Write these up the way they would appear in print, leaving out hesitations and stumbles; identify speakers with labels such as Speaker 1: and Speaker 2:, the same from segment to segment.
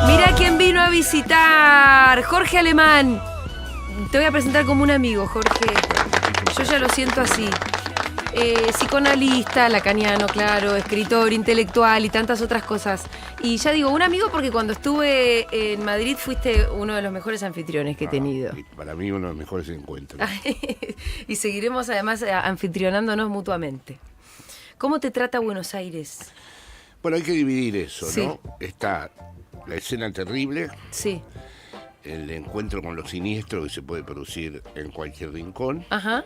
Speaker 1: Mira quién vino a visitar. Jorge Alemán. Te voy a presentar como un amigo, Jorge. Yo ya lo siento así. Psicoanalista, lacaniano, claro, escritor, intelectual y tantas otras cosas. Y ya digo, un amigo porque cuando estuve en Madrid fuiste uno de los mejores anfitriones que he tenido.
Speaker 2: Para mí uno de los mejores encuentros.
Speaker 1: Y seguiremos además anfitrionándonos mutuamente. ¿Cómo te trata Buenos Aires?
Speaker 2: Bueno, hay que dividir eso,
Speaker 1: Sí.
Speaker 2: ¿no? Está la escena terrible,
Speaker 1: Sí.
Speaker 2: el encuentro con lo siniestro que se puede producir en cualquier rincón.
Speaker 1: Ajá.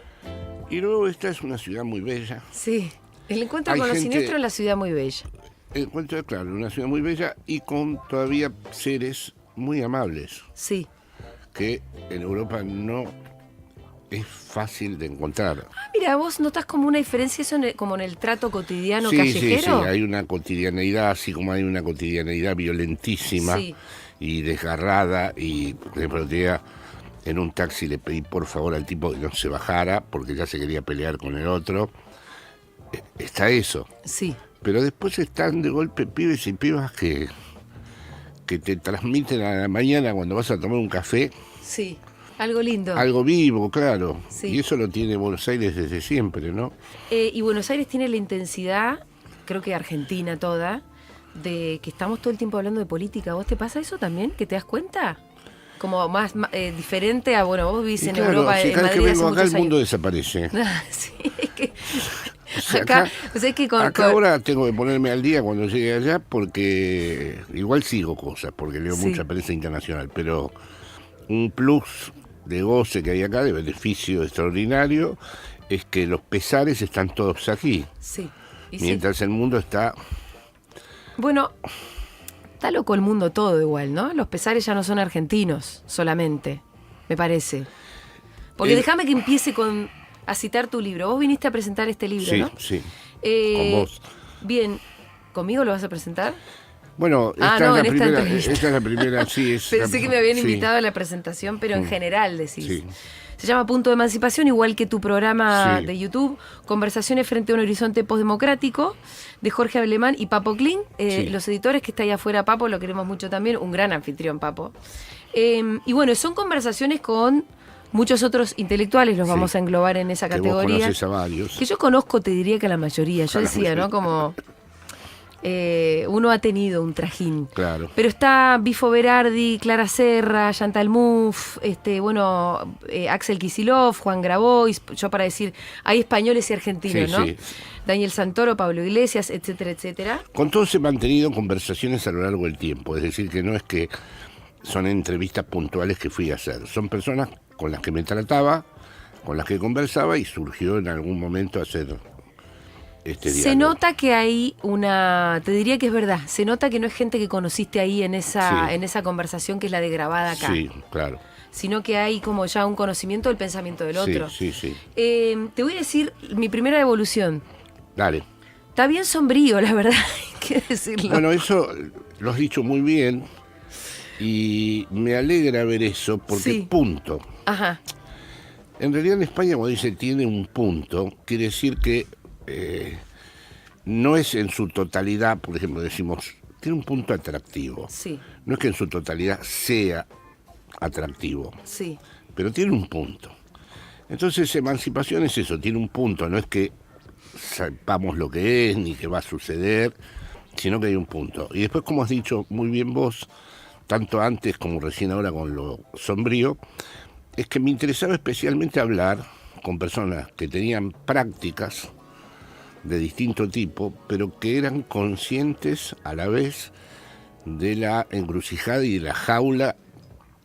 Speaker 2: Y luego esta es una ciudad muy bella.
Speaker 1: Sí. El encuentro
Speaker 2: Hay
Speaker 1: con lo
Speaker 2: gente-
Speaker 1: siniestro en la ciudad muy bella.
Speaker 2: El encuentro, claro, una ciudad muy bella y con todavía seres muy amables,
Speaker 1: Sí.
Speaker 2: que en Europa no es fácil de encontrar.
Speaker 1: Mira, vos notas como una diferencia eso como en el trato cotidiano
Speaker 2: Sí,
Speaker 1: callejero.
Speaker 2: hay una cotidianeidad, así como hay una cotidianeidad violentísima
Speaker 1: Sí.
Speaker 2: y desgarrada. Y por ejemplo, el otro día en un taxi le pedí por favor al tipo que no se bajara porque ya se quería pelear con el otro. Está eso.
Speaker 1: Sí.
Speaker 2: Pero después están de golpe pibes y pibas que te transmiten a la mañana cuando vas a tomar un café
Speaker 1: Sí. Algo lindo.
Speaker 2: algo vivo, claro.
Speaker 1: Sí.
Speaker 2: Y eso lo tiene Buenos Aires desde siempre, ¿no?
Speaker 1: Y Buenos Aires tiene la intensidad, creo que Argentina toda, de que estamos todo el tiempo hablando de política. ¿Vos te pasa eso también? ¿Que te das cuenta? Como más diferente a, bueno, vos vivís
Speaker 2: Y
Speaker 1: en
Speaker 2: claro,
Speaker 1: Europa,
Speaker 2: si
Speaker 1: en
Speaker 2: cada vez
Speaker 1: Madrid
Speaker 2: que
Speaker 1: hace
Speaker 2: vengo acá el
Speaker 1: muchos
Speaker 2: mundo
Speaker 1: años.
Speaker 2: desaparece.
Speaker 1: Sí, es que
Speaker 2: O sea,
Speaker 1: acá, o sea, es que
Speaker 2: acá ahora tengo que ponerme al día cuando llegue allá porque igual sigo cosas, porque leo
Speaker 1: Sí.
Speaker 2: mucha prensa internacional, pero un plus de goce que hay acá, de beneficio extraordinario, es que los pesares están todos aquí,
Speaker 1: Sí. Y sí.
Speaker 2: mientras el mundo está...
Speaker 1: Bueno, está loco el mundo todo igual, ¿no? Los pesares ya no son argentinos solamente, me parece. Porque déjame que empiece a citar tu libro. Vos viniste a presentar este libro,
Speaker 2: Sí,
Speaker 1: ¿no?
Speaker 2: sí,
Speaker 1: Eh,
Speaker 2: con vos.
Speaker 1: Bien, ¿conmigo lo vas a presentar?
Speaker 2: Bueno,
Speaker 1: Ah,
Speaker 2: esta,
Speaker 1: no,
Speaker 2: es
Speaker 1: en
Speaker 2: la
Speaker 1: esta
Speaker 2: primera,
Speaker 1: entrevista.
Speaker 2: esta es la primera, sí.
Speaker 1: Pensé que me habían
Speaker 2: sí.
Speaker 1: invitado a la presentación, pero en general decís.
Speaker 2: Sí.
Speaker 1: Se llama Punto de Emancipación, igual que tu programa
Speaker 2: Sí.
Speaker 1: de YouTube, Conversaciones frente a un horizonte postdemocrático, de Jorge Alemán y Papo Kling,
Speaker 2: Sí.
Speaker 1: los editores que está ahí afuera. Papo, lo queremos mucho también, un gran anfitrión, Papo. Y bueno, son conversaciones con muchos otros intelectuales, los
Speaker 2: Sí.
Speaker 1: vamos a englobar en esa
Speaker 2: Que vos
Speaker 1: categoría.
Speaker 2: conocés a varios.
Speaker 1: Que yo conozco, te diría que a la mayoría. Yo
Speaker 2: A la
Speaker 1: decía, ¿no?
Speaker 2: mayoría.
Speaker 1: Como uno ha tenido un trajín.
Speaker 2: Claro.
Speaker 1: Pero está Bifo Berardi, Clara Serra, Chantal Mouffe, Axel Kicillof, Juan Grabois, yo para decir, hay españoles y argentinos,
Speaker 2: Sí,
Speaker 1: ¿no?
Speaker 2: sí.
Speaker 1: Daniel Santoro, Pablo Iglesias, etcétera, etcétera.
Speaker 2: Con todos he mantenido conversaciones a lo largo del tiempo, es decir, que no es que son entrevistas puntuales que fui a hacer, son personas con las que me trataba, con las que conversaba y surgió en algún momento hacer este
Speaker 1: Se
Speaker 2: diálogo.
Speaker 1: nota que hay te diría que es verdad, se nota que no es gente que conociste ahí en esa,
Speaker 2: Sí.
Speaker 1: en esa conversación que es la de grabada acá,
Speaker 2: Sí, claro.
Speaker 1: sino que hay como ya un conocimiento del pensamiento del otro.
Speaker 2: Sí, sí, sí.
Speaker 1: Te voy a decir mi primera evolución.
Speaker 2: Dale.
Speaker 1: Está bien sombrío, la verdad, hay que decirlo.
Speaker 2: Bueno, eso lo has dicho muy bien y me alegra ver eso porque
Speaker 1: Sí.
Speaker 2: punto.
Speaker 1: Ajá,
Speaker 2: En realidad en España cuando dice tiene un punto, quiere decir que no es en su totalidad, por ejemplo, decimos, tiene un punto atractivo.
Speaker 1: sí,
Speaker 2: No es que en su totalidad sea atractivo,
Speaker 1: sí,
Speaker 2: pero tiene un punto. Entonces emancipación es eso, tiene un punto, no es que sepamos lo que es ni qué va a suceder, sino que hay un punto. Y después, como has dicho muy bien vos, tanto antes como recién ahora con lo sombrío, es que me interesaba especialmente hablar con personas que tenían prácticas de distinto tipo, pero que eran conscientes a la vez de la encrucijada y de la jaula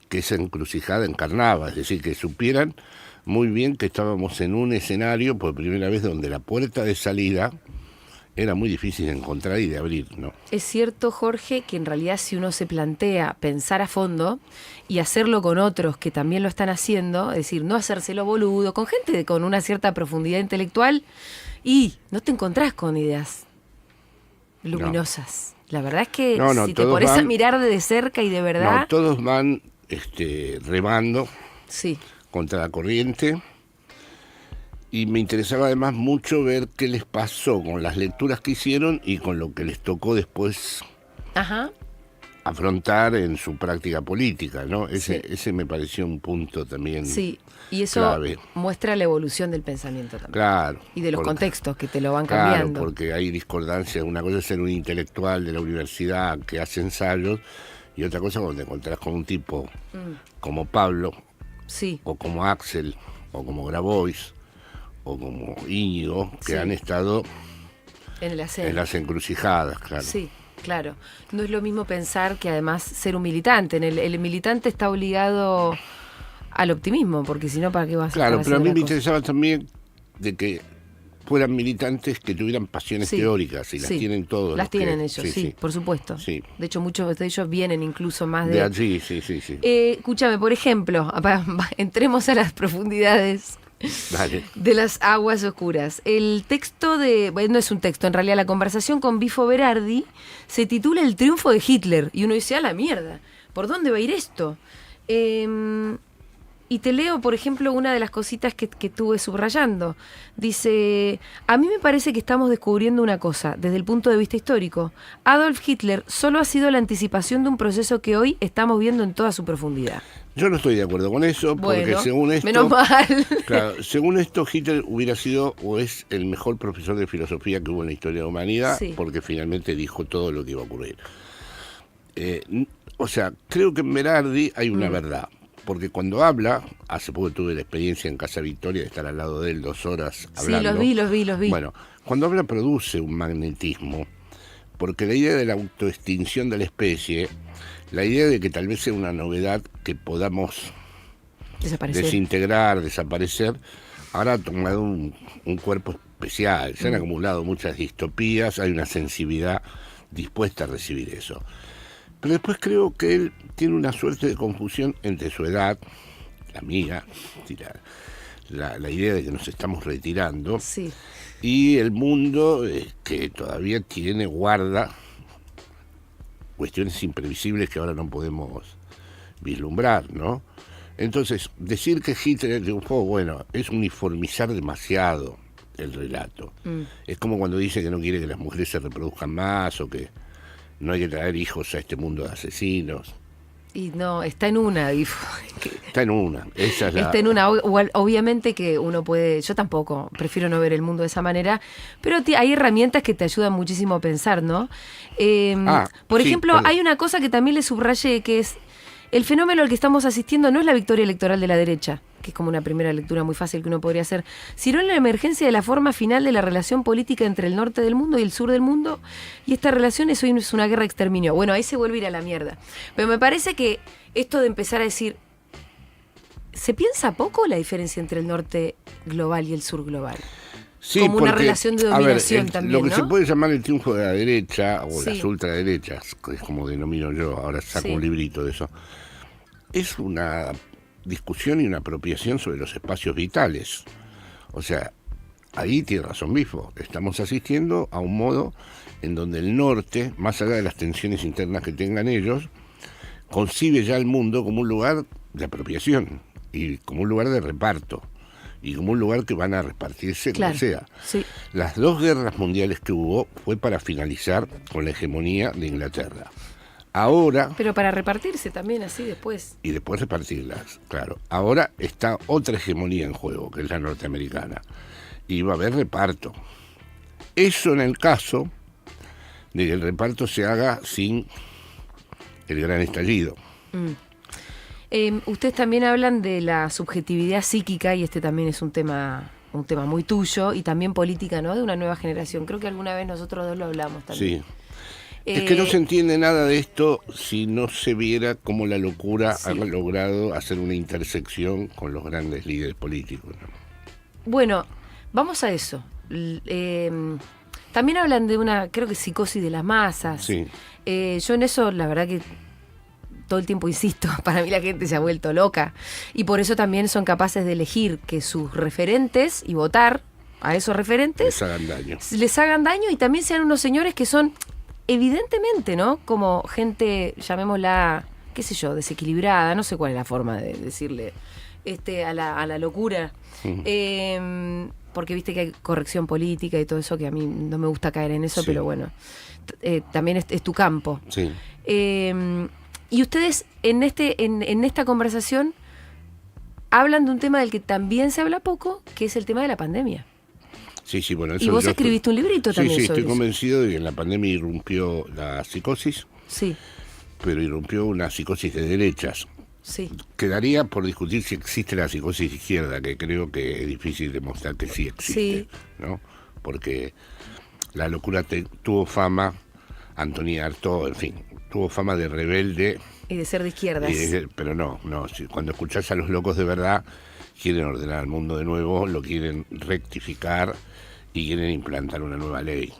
Speaker 2: que esa encrucijada encarnaba, es decir, que supieran muy bien que estábamos en un escenario por primera vez donde la puerta de salida era muy difícil de encontrar y de abrir, ¿no?
Speaker 1: Es cierto, Jorge, que en realidad si uno se plantea pensar a fondo y hacerlo con otros que también lo están haciendo, es decir, no hacérselo boludo, con gente con una cierta profundidad intelectual, y no te encontrás con ideas luminosas. La verdad es que
Speaker 2: No,
Speaker 1: si te
Speaker 2: todos
Speaker 1: pones a
Speaker 2: van-
Speaker 1: mirar de cerca y de verdad,
Speaker 2: No, todos van remando
Speaker 1: sí,
Speaker 2: contra la corriente y me interesaba además mucho ver qué les pasó con las lecturas que hicieron y con lo que les tocó después
Speaker 1: ajá,
Speaker 2: afrontar en su práctica política, ¿no?
Speaker 1: Sí.
Speaker 2: Ese me pareció un punto también
Speaker 1: Sí, y eso
Speaker 2: clave.
Speaker 1: muestra la evolución del pensamiento también.
Speaker 2: Claro.
Speaker 1: Y de los contextos que te lo van
Speaker 2: Claro,
Speaker 1: cambiando.
Speaker 2: porque hay discordancia. Una cosa es ser un intelectual de la universidad que hace ensayos y otra cosa cuando te encontrás con un tipo como Pablo,
Speaker 1: Sí,
Speaker 2: o como Axel, o como Grabois, o como Íñigo, que
Speaker 1: Sí.
Speaker 2: han estado
Speaker 1: en el hacer.
Speaker 2: en las encrucijadas, claro.
Speaker 1: Sí, claro. No es lo mismo pensar que además ser un militante. El militante está obligado al optimismo, porque si no, ¿para qué vas a
Speaker 2: Claro,
Speaker 1: estar
Speaker 2: pero a mí
Speaker 1: haciendo
Speaker 2: me
Speaker 1: una cosa?
Speaker 2: interesaba también de que fueran militantes que tuvieran pasiones
Speaker 1: Sí,
Speaker 2: teóricas, y las
Speaker 1: sí.
Speaker 2: tienen todos.
Speaker 1: Las
Speaker 2: los que-
Speaker 1: tienen ellos, sí, por supuesto.
Speaker 2: Sí.
Speaker 1: De hecho, muchos de ellos vienen incluso más
Speaker 2: De allí, sí.
Speaker 1: Escúchame, por ejemplo, entremos a las profundidades
Speaker 2: Dale.
Speaker 1: de las aguas oscuras. El texto bueno, no es un texto, en realidad la conversación con Bifo Berardi se titula El triunfo de Hitler. Y uno dice, a la mierda, ¿por dónde va a ir esto? Y te leo, por ejemplo, una de las cositas que estuve subrayando. Dice, a mí me parece que estamos descubriendo una cosa, desde el punto de vista histórico. Adolf Hitler solo ha sido la anticipación de un proceso que hoy estamos viendo en toda su profundidad.
Speaker 2: Yo no estoy de acuerdo con eso, porque
Speaker 1: Bueno,
Speaker 2: según esto...
Speaker 1: menos mal.
Speaker 2: Claro, según esto, Hitler hubiera sido o es el mejor profesor de filosofía que hubo en la historia de la humanidad,
Speaker 1: Sí.
Speaker 2: porque finalmente dijo todo lo que iba a ocurrir. O sea, creo que en Berardi hay una verdad, porque cuando habla, hace poco tuve la experiencia en Casa Victoria de estar al lado de él 2 horas hablando.
Speaker 1: Sí, los vi.
Speaker 2: Bueno, cuando habla produce un magnetismo, porque la idea de la autoextinción de la especie, la idea de que tal vez sea una novedad que podamos
Speaker 1: Desaparecer.
Speaker 2: desintegrar, desaparecer, ahora ha tomado un cuerpo especial. Se han acumulado muchas distopías, hay una sensibilidad dispuesta a recibir eso. Pero después creo que él tiene una suerte de confusión entre su edad, la mía, y la idea de que nos estamos retirando,
Speaker 1: Sí.
Speaker 2: y el mundo que todavía guarda cuestiones imprevisibles que ahora no podemos vislumbrar, ¿no? Entonces, decir que Hitler triunfó, bueno, es uniformizar demasiado el relato. Es como cuando dice que no quiere que las mujeres se reproduzcan más, o que no hay que traer hijos a este mundo de asesinos.
Speaker 1: Y no, está en una, Bifo.
Speaker 2: Está en una, esa es la...
Speaker 1: Está en una, obviamente que uno puede, yo tampoco, prefiero no ver el mundo de esa manera, pero hay herramientas que te ayudan muchísimo a pensar, ¿no? Por
Speaker 2: sí,
Speaker 1: ejemplo,
Speaker 2: perdón.
Speaker 1: hay una cosa que también le subrayé, que es el fenómeno al que estamos asistiendo no es la victoria electoral de la derecha, que es como una primera lectura muy fácil que uno podría hacer, sino en la emergencia de la forma final de la relación política entre el norte del mundo y el sur del mundo, y esta relación hoy es una guerra de exterminio. Bueno, ahí se vuelve a ir a la mierda. Pero me parece que esto de empezar a decir, ¿se piensa poco la diferencia entre el norte global y el sur global?
Speaker 2: Sí,
Speaker 1: como una
Speaker 2: porque,
Speaker 1: relación de
Speaker 2: a ver,
Speaker 1: dominación también,
Speaker 2: lo que
Speaker 1: ¿no?
Speaker 2: se puede llamar el triunfo de la derecha, o
Speaker 1: Sí.
Speaker 2: las ultraderechas, que es como denomino yo, ahora saco
Speaker 1: Sí.
Speaker 2: un librito de eso, es una discusión y una apropiación sobre los espacios vitales. O sea, ahí tiene razón Bifo, estamos asistiendo a un modo en donde el norte, más allá de las tensiones internas que tengan ellos, concibe ya el mundo como un lugar de apropiación y como un lugar de reparto y como un lugar que van a repartirse
Speaker 1: Claro,
Speaker 2: como sea.
Speaker 1: sí.
Speaker 2: Las 2 guerras mundiales que hubo fue para finalizar con la hegemonía de Inglaterra. Ahora,
Speaker 1: Pero para repartirse también así después.
Speaker 2: y después repartirlas, claro. Ahora está otra hegemonía en juego, que es la norteamericana. Y va a haber reparto. Eso en el caso de que el reparto se haga sin el gran estallido.
Speaker 1: Ustedes también hablan de la subjetividad psíquica, y este también es un tema muy tuyo, y también política, ¿no? De una nueva generación. Creo que alguna vez nosotros dos lo hablamos también.
Speaker 2: Sí. Es que no se entiende nada de esto si no se viera cómo la locura
Speaker 1: Sí.
Speaker 2: ha logrado hacer una intersección con los grandes líderes políticos, ¿no?
Speaker 1: Bueno, vamos a eso. También hablan de una, creo que psicosis de las masas.
Speaker 2: Sí.
Speaker 1: Yo en eso, la verdad que todo el tiempo insisto, para mí la gente se ha vuelto loca. Y por eso también son capaces de elegir que sus referentes y votar a esos referentes
Speaker 2: Les hagan daño.
Speaker 1: y también sean unos señores que son, evidentemente, ¿no? Como gente, llamémosla, qué sé yo, desequilibrada, no sé cuál es la forma de decirle a la locura. porque viste que hay corrección política y todo eso, que a mí no me gusta caer en eso,
Speaker 2: Sí.
Speaker 1: pero bueno, también es tu campo.
Speaker 2: Sí.
Speaker 1: Y ustedes en esta conversación hablan de un tema del que también se habla poco, que es el tema de la pandemia.
Speaker 2: Sí, bueno, eso
Speaker 1: Y vos
Speaker 2: yo
Speaker 1: escribiste un librito también
Speaker 2: Sí,
Speaker 1: sobre
Speaker 2: estoy
Speaker 1: eso.
Speaker 2: convencido de que en la pandemia irrumpió la psicosis,
Speaker 1: Sí,
Speaker 2: pero irrumpió una psicosis de derechas.
Speaker 1: sí.
Speaker 2: Quedaría por discutir si existe la psicosis de izquierda, que creo que es difícil demostrar que sí existe,
Speaker 1: Sí.
Speaker 2: ¿no? Porque la locura tuvo fama, Antonia Artaud, en fin, tuvo fama de rebelde,
Speaker 1: Y de ser de izquierdas.
Speaker 2: pero no, cuando escuchás a los locos de verdad, quieren ordenar el mundo de nuevo, lo quieren rectificar y quieren implantar una nueva ley.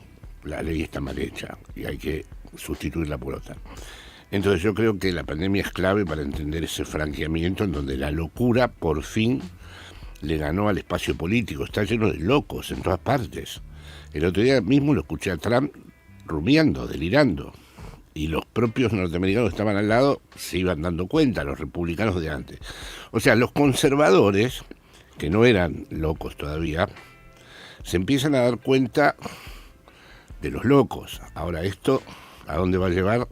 Speaker 2: La ley está mal hecha y hay que sustituirla por otra. Entonces yo creo que la pandemia es clave para entender ese franqueamiento en donde la locura por fin le ganó al espacio político. Está lleno de locos en todas partes. El otro día mismo lo escuché a Trump rumiando, delirando. Y los propios norteamericanos que estaban al lado se iban dando cuenta, los republicanos de antes. O sea, los conservadores, que no eran locos todavía, se empiezan a dar cuenta de los locos. Ahora, esto, ¿a dónde va a llevar?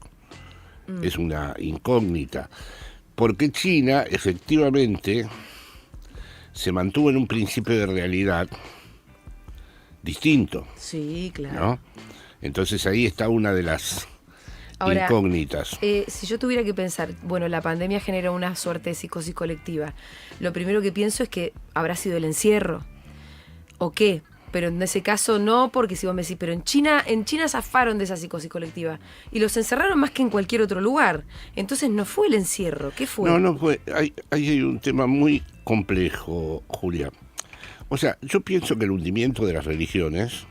Speaker 2: Es una incógnita. Porque China, efectivamente, se mantuvo en un principio de realidad distinto,
Speaker 1: Sí, claro.
Speaker 2: ¿no? Entonces ahí está una de las
Speaker 1: Ahora,
Speaker 2: incógnitas.
Speaker 1: Si yo tuviera que pensar, bueno, la pandemia generó una suerte de psicosis colectiva. Lo primero que pienso es que habrá sido el encierro. ¿O qué? Pero en ese caso no, porque si vos me decís, pero en China zafaron de esa psicosis colectiva. Y los encerraron más que en cualquier otro lugar. Entonces no fue el encierro. ¿Qué fue?
Speaker 2: No fue. Hay un tema muy complejo, Julia. O sea, yo pienso que el hundimiento de las religiones,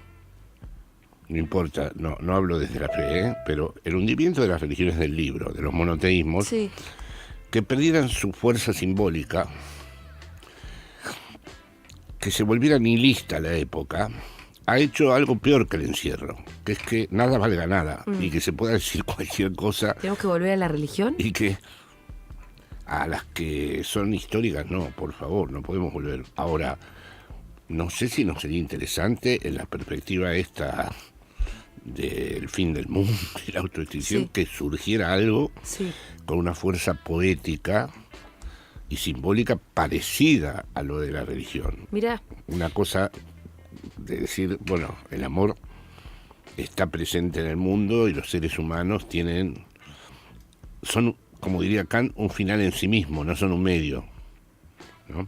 Speaker 2: no importa, no hablo desde la fe, pero el hundimiento de las religiones del libro, de los monoteísmos,
Speaker 1: Sí.
Speaker 2: que perdieran su fuerza simbólica, que se volviera nihilista la época, ha hecho algo peor que el encierro, que es que nada valga nada y que se pueda decir cualquier cosa
Speaker 1: ¿Tenemos que volver a la religión?
Speaker 2: y que a las que son históricas, no, por favor, no podemos volver. Ahora, no sé si nos sería interesante en la perspectiva esta del fin del mundo y la autoextinción,
Speaker 1: Sí.
Speaker 2: que surgiera algo
Speaker 1: Sí.
Speaker 2: con una fuerza poética y simbólica parecida a lo de la religión.
Speaker 1: Mirá,
Speaker 2: Una cosa de decir, bueno, el amor está presente en el mundo y los seres humanos son, como diría Kant, un final en sí mismo, no son un medio, ¿no?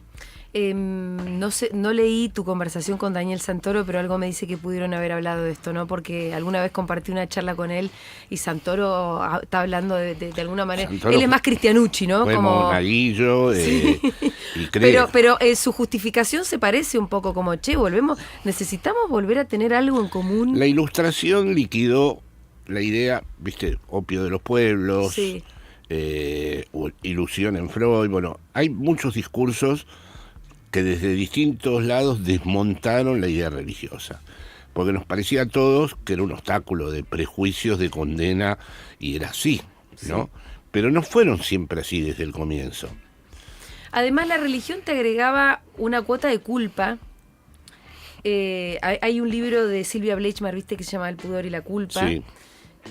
Speaker 1: no sé, no leí tu conversación con Daniel Santoro, pero algo me dice que pudieron haber hablado de esto, ¿no? Porque alguna vez compartí una charla con él y Santoro está hablando de alguna manera.
Speaker 2: Santoro
Speaker 1: Él es más Cristianucci, ¿no?
Speaker 2: Fue monaguillo
Speaker 1: Sí.
Speaker 2: y creo.
Speaker 1: Pero su justificación se parece un poco como, necesitamos volver a tener algo en común.
Speaker 2: La Ilustración liquidó la idea, viste, opio de los pueblos,
Speaker 1: Sí.
Speaker 2: o ilusión en Freud. Bueno, hay muchos discursos que desde distintos lados desmontaron la idea religiosa, porque nos parecía a todos que era un obstáculo de prejuicios, de condena, y era así, ¿no?
Speaker 1: Sí.
Speaker 2: Pero no fueron siempre así desde el comienzo.
Speaker 1: Además, la religión te agregaba una cuota de culpa. Hay un libro de Silvia Bleichmar, viste, que se llama El pudor y la culpa.
Speaker 2: Sí.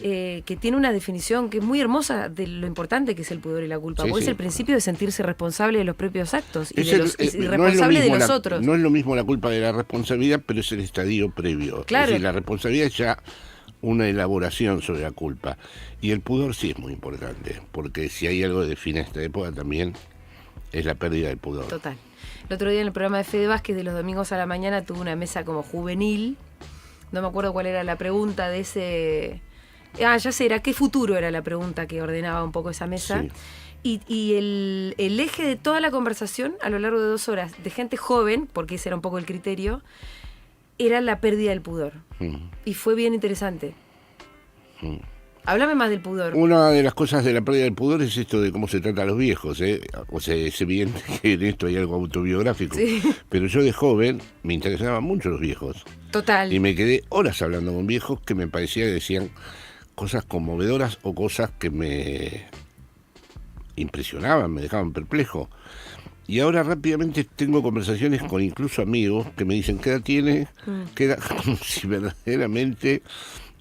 Speaker 1: Que tiene una definición que es muy hermosa de lo importante que es el pudor y la culpa,
Speaker 2: Sí,
Speaker 1: porque
Speaker 2: sí.
Speaker 1: es el principio de sentirse responsable de los propios actos y,
Speaker 2: Es
Speaker 1: de los,
Speaker 2: no es lo
Speaker 1: responsable de
Speaker 2: mismo
Speaker 1: los otros.
Speaker 2: No es lo mismo la culpa de la responsabilidad, pero es el estadio previo.
Speaker 1: Claro.
Speaker 2: Es decir, la responsabilidad es ya una elaboración sobre la culpa. Y el pudor sí es muy importante, porque si hay algo que define esta época también es la pérdida del pudor.
Speaker 1: Total. El otro día en el programa de Fede Vázquez de los domingos a la mañana tuve una mesa como juvenil, no me acuerdo cuál era la pregunta de ese... ya sé, era ¿qué futuro? Era la pregunta que ordenaba un poco esa mesa.
Speaker 2: Sí.
Speaker 1: Y el eje de toda la conversación, a lo largo de 2 horas, de gente joven, porque ese era un poco el criterio, era la pérdida del pudor. Y fue bien interesante. Háblame más del pudor.
Speaker 2: Una de las cosas de la pérdida del pudor es esto de cómo se trata a los viejos, ¿eh? O sea, es evidente que en esto hay algo autobiográfico.
Speaker 1: Sí.
Speaker 2: Pero yo de joven me interesaban mucho los viejos.
Speaker 1: Total.
Speaker 2: Y me quedé horas hablando con viejos que me parecía que decían cosas conmovedoras o cosas que me impresionaban, me dejaban perplejo. Y ahora rápidamente tengo conversaciones con incluso amigos que me dicen, ¿qué edad tiene? ¿Qué edad? Como si verdaderamente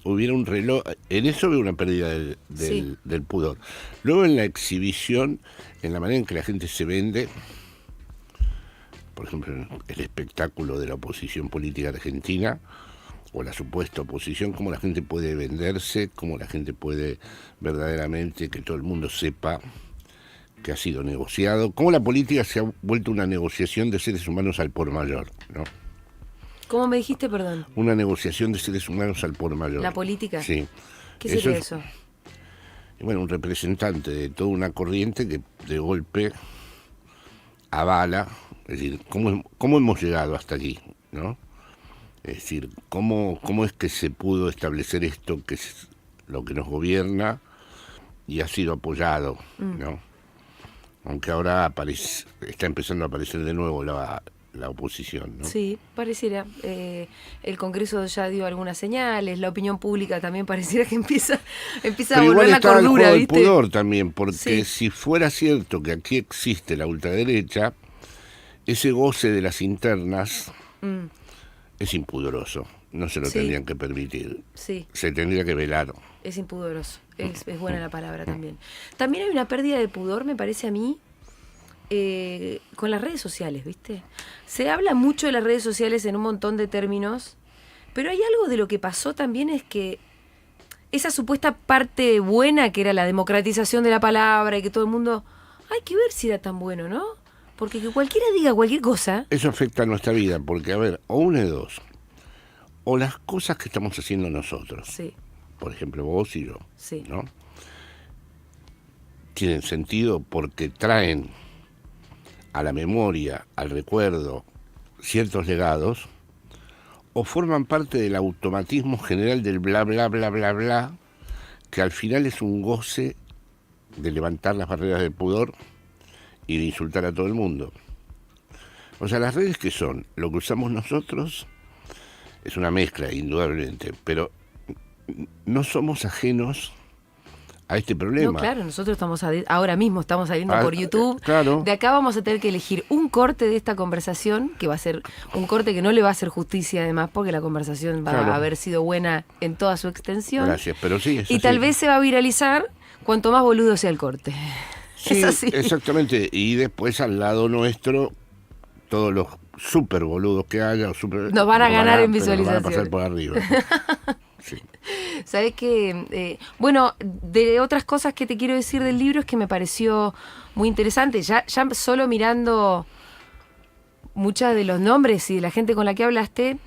Speaker 2: hubiera un reloj. En eso veo una pérdida del pudor. Luego en la exhibición, en la manera en que la gente se vende, por ejemplo, el espectáculo de la oposición política argentina, o la supuesta oposición, cómo la gente puede venderse, cómo la gente puede verdaderamente que todo el mundo sepa que ha sido negociado, cómo la política se ha vuelto una negociación de seres humanos al por mayor, ¿no?
Speaker 1: ¿Cómo me dijiste, perdón?
Speaker 2: Una negociación de seres humanos al por mayor.
Speaker 1: ¿La política?
Speaker 2: Sí.
Speaker 1: ¿Qué sería eso?
Speaker 2: Bueno, un representante de toda una corriente que de golpe avala, es decir, cómo hemos llegado hasta aquí, ¿no? Es decir, cómo es que se pudo establecer esto que es lo que nos gobierna y ha sido apoyado, ¿no? Aunque ahora está empezando a aparecer de nuevo la oposición, ¿no?
Speaker 1: Sí, pareciera. El Congreso ya dio algunas señales, la opinión pública también pareciera que empieza a volver la cordura,
Speaker 2: el
Speaker 1: ¿viste?
Speaker 2: pudor también, porque
Speaker 1: Sí.
Speaker 2: si fuera cierto que aquí existe la ultraderecha, ese goce de las internas es impudoroso. No se lo
Speaker 1: Sí.
Speaker 2: tendrían que permitir.
Speaker 1: Sí.
Speaker 2: Se tendría que velar.
Speaker 1: Es impudoroso, es buena la palabra también. También hay una pérdida de pudor, me parece a mí, con las redes sociales, ¿viste? Se habla mucho de las redes sociales en un montón de términos, pero hay algo de lo que pasó también es que esa supuesta parte buena que era la democratización de la palabra y que todo el mundo... Hay que ver si era tan bueno, ¿no? Porque que cualquiera diga cualquier cosa...
Speaker 2: Eso afecta a nuestra vida, porque, a ver, o una de dos. O las cosas que estamos haciendo nosotros.
Speaker 1: Sí.
Speaker 2: Por ejemplo, vos y yo,
Speaker 1: Sí.
Speaker 2: ¿no? Tienen sentido porque traen a la memoria, al recuerdo, ciertos legados, o forman parte del automatismo general del bla, bla, bla, bla, bla, que al final es un goce de levantar las barreras del pudor y de insultar a todo el mundo. O sea, las redes que son, lo que usamos nosotros, es una mezcla, indudablemente, pero no somos ajenos a este problema.
Speaker 1: No, claro, nosotros estamos ahora mismo estamos saliendo por YouTube.
Speaker 2: Claro.
Speaker 1: De acá vamos a tener que elegir un corte de esta conversación, que va a ser un corte que no le va a hacer justicia además, porque la conversación va a haber sido buena en toda su extensión.
Speaker 2: Gracias, pero sí,
Speaker 1: y tal vez se va a viralizar cuanto más boludo sea el corte.
Speaker 2: Sí,
Speaker 1: es así.
Speaker 2: Exactamente. Y después al lado nuestro, todos los super boludos que haya,
Speaker 1: nos van a ganar en visualización.
Speaker 2: Nos van a pasar por arriba. Sí.
Speaker 1: Sabes que, bueno, de otras cosas que te quiero decir del libro es que me pareció muy interesante. Ya solo mirando muchos de los nombres y de la gente con la que hablaste,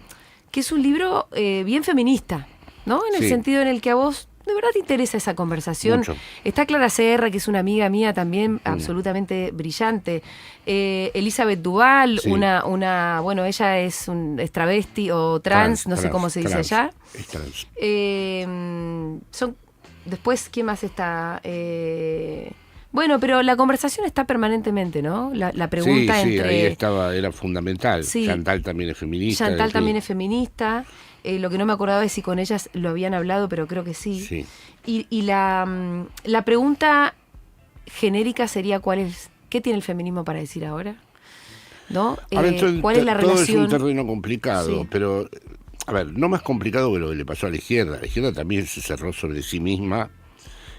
Speaker 1: que es un libro bien feminista, ¿no? En el sentido en el que a vos de verdad te interesa esa conversación.
Speaker 2: Mucho.
Speaker 1: Está Clara Serra, que es una amiga mía también absolutamente brillante. Elizabeth Duval,
Speaker 2: Sí.
Speaker 1: bueno, ella es travesti o trans, no sé cómo se dice allá.
Speaker 2: Es trans.
Speaker 1: Después, ¿quién más está? Bueno, pero la conversación está permanentemente, ¿no? La pregunta
Speaker 2: sí,
Speaker 1: entre...
Speaker 2: ahí era fundamental.
Speaker 1: Sí.
Speaker 2: Chantal también es feminista.
Speaker 1: Chantal también es feminista. Lo que no me acordaba es si con ellas lo habían hablado, pero creo que sí.
Speaker 2: Sí.
Speaker 1: Y la pregunta genérica sería ¿qué tiene el feminismo para decir ahora? ¿No?
Speaker 2: Ahora,
Speaker 1: ¿Cuál es la relación?
Speaker 2: Todo es un terreno complicado,
Speaker 1: Sí.
Speaker 2: pero, a ver, no más complicado que lo que le pasó a la izquierda. La izquierda también se cerró sobre sí misma,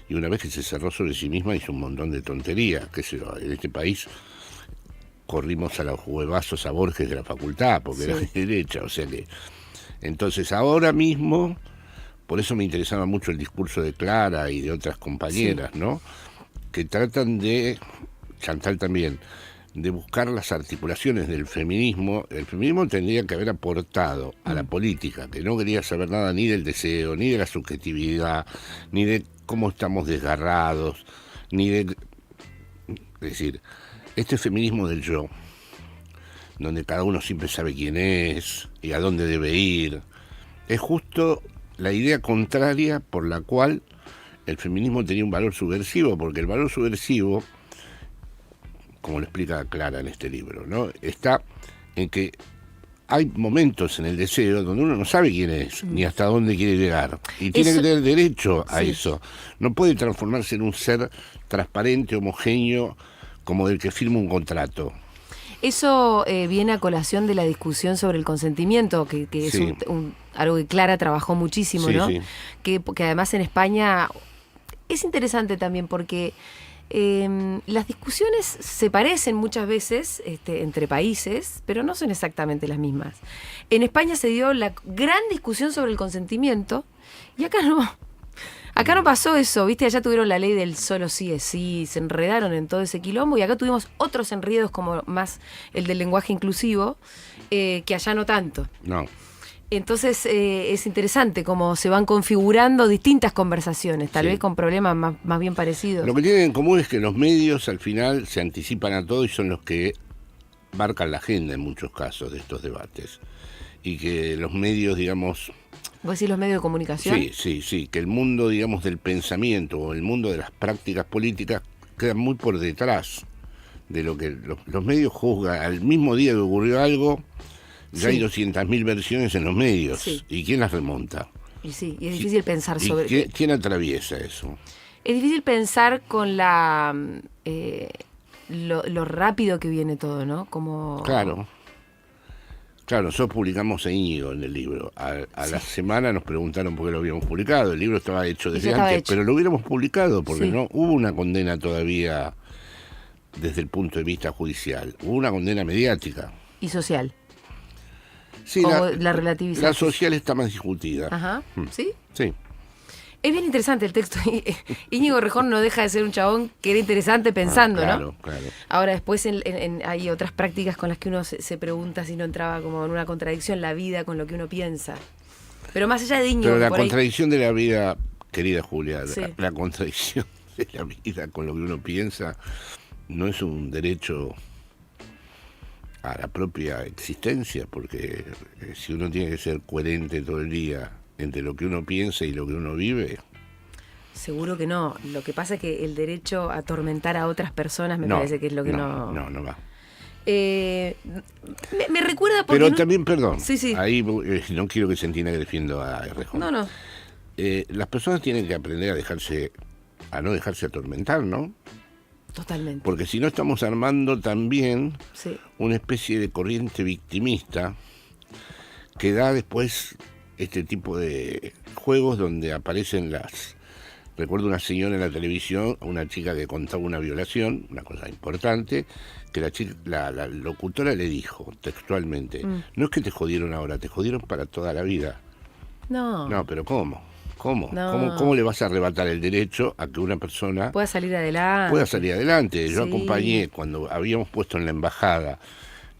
Speaker 2: y una vez que se cerró sobre sí misma hizo un montón de tonterías. Qué sé yo, en este país corrimos a los huevazos a Borges de la facultad, porque era de derecha, o sea que... Entonces, ahora mismo, por eso me interesaba mucho el discurso de Clara y de otras compañeras, ¿no? Que tratan de, Chantal también, de buscar las articulaciones del feminismo. El feminismo tendría que haber aportado a la política, que no quería saber nada ni del deseo, ni de la subjetividad, ni de cómo estamos desgarrados, ni de... Es decir, este feminismo del yo, donde cada uno siempre sabe quién es y a dónde debe ir, es justo la idea contraria por la cual el feminismo tenía un valor subversivo, porque el valor subversivo, como lo explica Clara en este libro, ¿no? Está en que hay momentos en el deseo donde uno no sabe quién es, ni hasta dónde quiere llegar, y tiene que tener derecho a eso. No puede transformarse en un ser transparente, homogéneo, como el que firma un contrato.
Speaker 1: Eso viene a colación de la discusión sobre el consentimiento, que es
Speaker 2: Sí.
Speaker 1: algo que Clara trabajó muchísimo,
Speaker 2: Sí,
Speaker 1: ¿no?
Speaker 2: sí.
Speaker 1: Que además en España es interesante también porque las discusiones se parecen muchas veces entre países, pero no son exactamente las mismas. En España se dio la gran discusión sobre el consentimiento y acá no. Acá no pasó eso, ¿viste? Allá tuvieron la ley del solo sí es sí, se enredaron en todo ese quilombo y acá tuvimos otros enredos como más el del lenguaje inclusivo, que allá no tanto.
Speaker 2: No.
Speaker 1: Entonces es interesante cómo se van configurando distintas conversaciones, tal
Speaker 2: Sí.
Speaker 1: vez con problemas más bien parecidos.
Speaker 2: Lo que tienen en común es que los medios al final se anticipan a todo y son los que marcan la agenda en muchos casos de estos debates. Y que los medios, digamos,
Speaker 1: ¿Vos decís los medios de comunicación?
Speaker 2: sí, que el mundo, digamos, del pensamiento o el mundo de las prácticas políticas queda muy por detrás de lo que los medios juzgan. Al mismo día que ocurrió algo, ya hay
Speaker 1: Sí.
Speaker 2: 200.000 versiones en los medios.
Speaker 1: Sí.
Speaker 2: ¿Y quién las remonta?
Speaker 1: Y sí, y es difícil pensar
Speaker 2: ¿Y
Speaker 1: sobre...
Speaker 2: quién atraviesa eso?
Speaker 1: Es difícil pensar con lo rápido que viene todo, ¿no? Como...
Speaker 2: Claro. Claro, nosotros publicamos a Íñigo en el libro. A la semana nos preguntaron por qué lo habíamos publicado. El libro estaba hecho
Speaker 1: Y
Speaker 2: desde
Speaker 1: ya estaba
Speaker 2: antes,
Speaker 1: hecho.
Speaker 2: pero lo hubiéramos publicado porque
Speaker 1: Sí.
Speaker 2: no hubo una condena todavía desde el punto de vista judicial. Hubo una condena mediática.
Speaker 1: Y social.
Speaker 2: Sí,
Speaker 1: O la relativización.
Speaker 2: la social está más discutida.
Speaker 1: Ajá, ¿sí?
Speaker 2: Sí,
Speaker 1: Es bien interesante el texto. Íñigo Rejón no deja de ser un chabón que era interesante pensando,
Speaker 2: claro,
Speaker 1: ¿no?
Speaker 2: claro.
Speaker 1: Ahora después hay otras prácticas con las que uno se pregunta si no entraba como en una contradicción la vida con lo que uno piensa. Pero más allá de Íñigo,
Speaker 2: Pero la
Speaker 1: por ahí-
Speaker 2: contradicción de la vida, querida Julia,
Speaker 1: Sí.
Speaker 2: la contradicción de la vida con lo que uno piensa no es un derecho a la propia existencia, porque si uno tiene que ser coherente todo el día entre lo que uno piensa y lo que uno vive,
Speaker 1: Seguro que no. Lo que pasa es que el derecho a atormentar a otras personas me
Speaker 2: no,
Speaker 1: parece que es lo que no...
Speaker 2: no va.
Speaker 1: Me recuerda porque...
Speaker 2: Pero
Speaker 1: no-
Speaker 2: también, perdón,
Speaker 1: Sí, sí.
Speaker 2: ahí no quiero que se entienda que defiendo a Rejón.
Speaker 1: No.
Speaker 2: Las personas tienen que aprender a no dejarse atormentar, ¿no?
Speaker 1: Totalmente.
Speaker 2: Porque si no estamos armando también
Speaker 1: Sí.
Speaker 2: una especie de corriente victimista que da después este tipo de juegos donde aparecen las... Recuerdo una señora en la televisión, una chica que contaba una violación, una cosa importante, que la locutora le dijo textualmente, no es que te jodieron ahora, te jodieron para toda la vida.
Speaker 1: No.
Speaker 2: No, pero ¿cómo? ¿Cómo?
Speaker 1: No.
Speaker 2: ¿Cómo le vas a arrebatar el derecho a que una persona
Speaker 1: Pueda salir adelante.
Speaker 2: pueda salir adelante? Yo
Speaker 1: Sí.
Speaker 2: acompañé cuando habíamos puesto en la embajada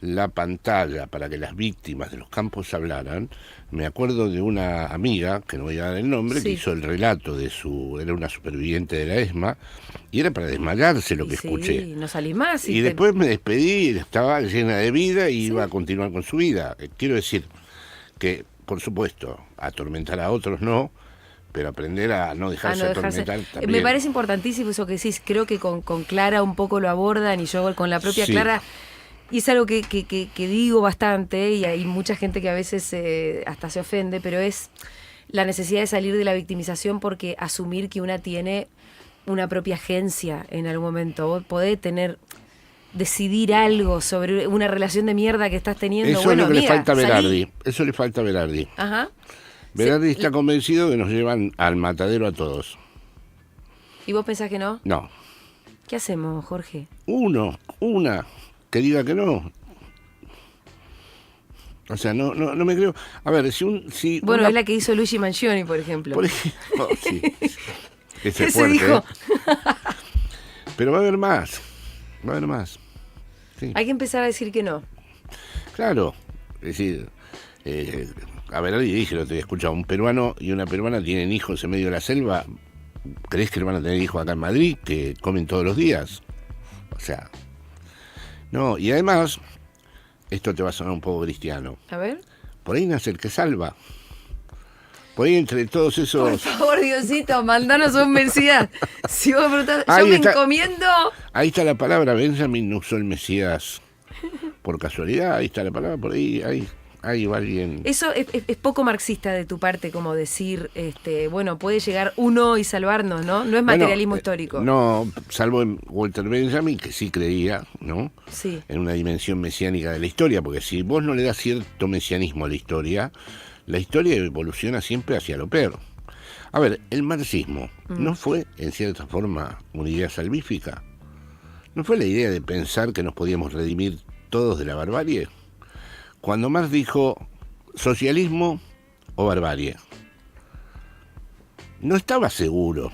Speaker 2: la pantalla para que las víctimas de los campos hablaran. Me acuerdo de una amiga, que no voy a dar el nombre,
Speaker 1: Sí.
Speaker 2: que hizo el relato era una superviviente de la ESMA, y era para desmayarse lo
Speaker 1: Y
Speaker 2: que
Speaker 1: sí,
Speaker 2: escuché.
Speaker 1: no salís más.
Speaker 2: Y después me despedí, estaba llena de vida y iba a continuar con su vida. Quiero decir que, por supuesto, atormentar a otros no, pero aprender a no dejarse atormentar también.
Speaker 1: Me parece importantísimo eso que decís. Creo que con Clara un poco lo abordan y yo con la propia
Speaker 2: Sí.
Speaker 1: Clara. Y es algo que digo bastante y hay mucha gente que a veces hasta se ofende, pero es la necesidad de salir de la victimización porque asumir que una tiene una propia agencia en algún momento. Vos podés decidir algo sobre una relación de mierda que estás teniendo.
Speaker 2: Eso
Speaker 1: Bueno,
Speaker 2: es lo que le
Speaker 1: amiga,
Speaker 2: falta a
Speaker 1: salí.
Speaker 2: Berardi. Eso le falta a Berardi.
Speaker 1: Ajá.
Speaker 2: Berardi
Speaker 1: Sí,
Speaker 2: está convencido que nos llevan al matadero a todos.
Speaker 1: ¿Y vos pensás que no?
Speaker 2: No.
Speaker 1: ¿Qué hacemos, Jorge?
Speaker 2: Una que diga que no. O sea, no me creo. A ver, si
Speaker 1: Bueno,
Speaker 2: una-
Speaker 1: es la que hizo Luigi Mangioni, por ejemplo.
Speaker 2: por ejemplo, sí. Ese es
Speaker 1: Ese
Speaker 2: fuerte,
Speaker 1: dijo.
Speaker 2: ¿eh? Pero va a haber más. Va a haber más. Sí.
Speaker 1: Hay que empezar a decir que no.
Speaker 2: Claro. Es decir, a ver, alguien dije, lo te escuchado, un peruano y una peruana tienen hijos en medio de la selva. ¿Crees que van a tener hijos acá en Madrid que comen todos los días? O sea, no, y además, esto te va a sonar un poco cristiano.
Speaker 1: A ver.
Speaker 2: Por ahí nace el que salva. Por ahí entre todos
Speaker 1: Por
Speaker 2: esos...
Speaker 1: favor, Diosito, mandanos un Mesías. Si vos me preguntás, yo
Speaker 2: Ahí
Speaker 1: me
Speaker 2: está.
Speaker 1: encomiendo.
Speaker 2: Ahí está la palabra, Benjamin no usó el Mesías por casualidad, ahí está la palabra, por ahí hay alguien...
Speaker 1: Eso es poco marxista de tu parte, como decir, bueno, puede llegar uno y salvarnos, ¿no? No es materialismo histórico.
Speaker 2: No, salvo en Walter Benjamin, que sí creía, ¿no?
Speaker 1: Sí.
Speaker 2: En una dimensión mesiánica de la historia, porque si vos no le das cierto mesianismo a la historia evoluciona siempre hacia lo peor. A ver, el marxismo no fue, en cierta forma, una idea salvífica. ¿No fue la idea de pensar que nos podíamos redimir todos de la barbarie? Cuando Marx dijo socialismo o barbarie, no estaba seguro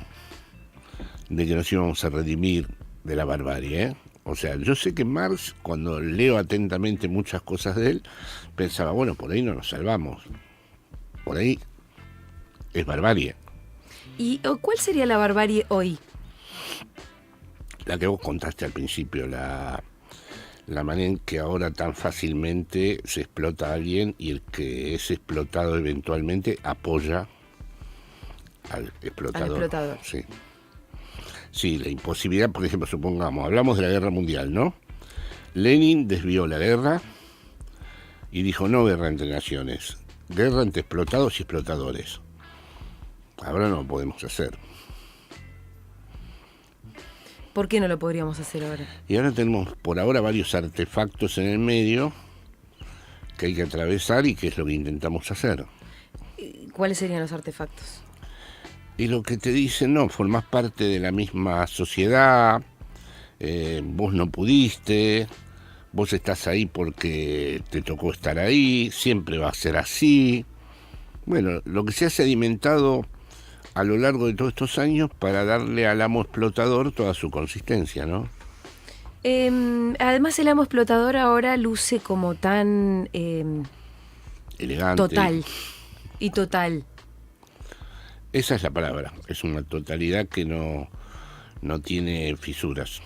Speaker 2: de que nos íbamos a redimir de la barbarie, ¿eh? O sea, yo sé que Marx, cuando leo atentamente muchas cosas de él, pensaba, bueno, por ahí no nos salvamos, por ahí es barbarie.
Speaker 1: ¿Y cuál sería la barbarie hoy?
Speaker 2: La que vos contaste al principio, la manera en que ahora tan fácilmente se explota a alguien y el que es explotado eventualmente apoya al explotador.
Speaker 1: Al explotador.
Speaker 2: Sí. Sí, la imposibilidad, por ejemplo, supongamos, hablamos de la guerra mundial, ¿no? Lenin desvió la guerra y dijo no guerra entre naciones, guerra entre explotados y explotadores. Ahora no lo podemos hacer.
Speaker 1: ¿Por qué no lo podríamos hacer ahora?
Speaker 2: Y ahora tenemos por ahora varios artefactos en el medio que hay que atravesar y que es lo que intentamos hacer.
Speaker 1: ¿Cuáles serían los artefactos?
Speaker 2: Y lo que te dicen, no, formás parte de la misma sociedad, vos no pudiste, vos estás ahí porque te tocó estar ahí, siempre va a ser así. Bueno, lo que se ha sedimentado a lo largo de todos estos años para darle al amo explotador toda su consistencia, ¿no?
Speaker 1: Además el amo explotador ahora luce como tan
Speaker 2: elegante.
Speaker 1: Total. Y total.
Speaker 2: Esa es la palabra, es una totalidad que no tiene fisuras.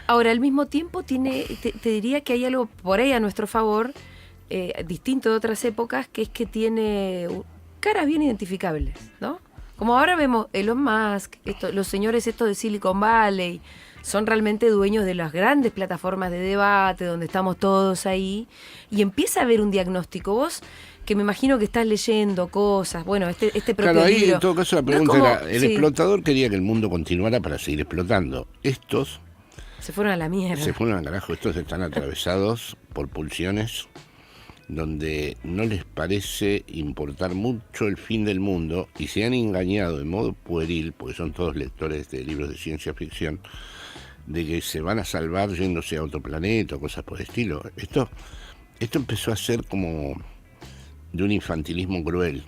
Speaker 1: Ahora, al mismo tiempo te diría que hay algo por ahí a nuestro favor, distinto de otras épocas, que es que tiene caras bien identificables, ¿no? Como ahora vemos Elon Musk, los señores estos de Silicon Valley, son realmente dueños de las grandes plataformas de debate, donde estamos todos ahí, y empieza a haber un diagnóstico. Vos, que me imagino que estás leyendo cosas, bueno, este propio
Speaker 2: claro, ahí
Speaker 1: libro,
Speaker 2: en todo caso la pregunta era, el explotador quería que el mundo continuara para seguir explotando. Estos
Speaker 1: se fueron a la mierda.
Speaker 2: Se fueron al carajo, estos están atravesados por pulsiones donde no les parece importar mucho el fin del mundo y se han engañado de modo pueril, porque son todos lectores de libros de ciencia ficción, de que se van a salvar yéndose a otro planeta o cosas por el estilo. Esto empezó a ser como de un infantilismo cruel.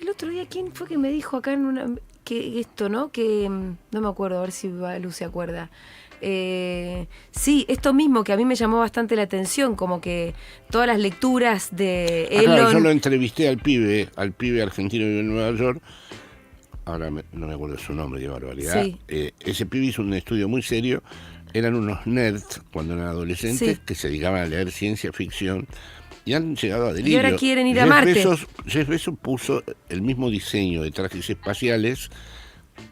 Speaker 1: El otro día, ¿quién fue que me dijo acá en una... que esto, ¿no? Que no me acuerdo, a ver si Luz se acuerda. Sí, esto mismo que a mí me llamó bastante la atención, como que todas las lecturas de Elon...
Speaker 2: Claro, yo lo entrevisté al pibe argentino que vive en Nueva York, ahora no me acuerdo su nombre, qué barbaridad.
Speaker 1: Sí.
Speaker 2: Ese pibe hizo un estudio muy serio, eran unos nerds cuando eran adolescentes, sí, que se dedicaban a leer ciencia ficción y han llegado a delirio.
Speaker 1: Y ahora quieren ir a Marte.
Speaker 2: Jeff Bezos puso el mismo diseño de trajes espaciales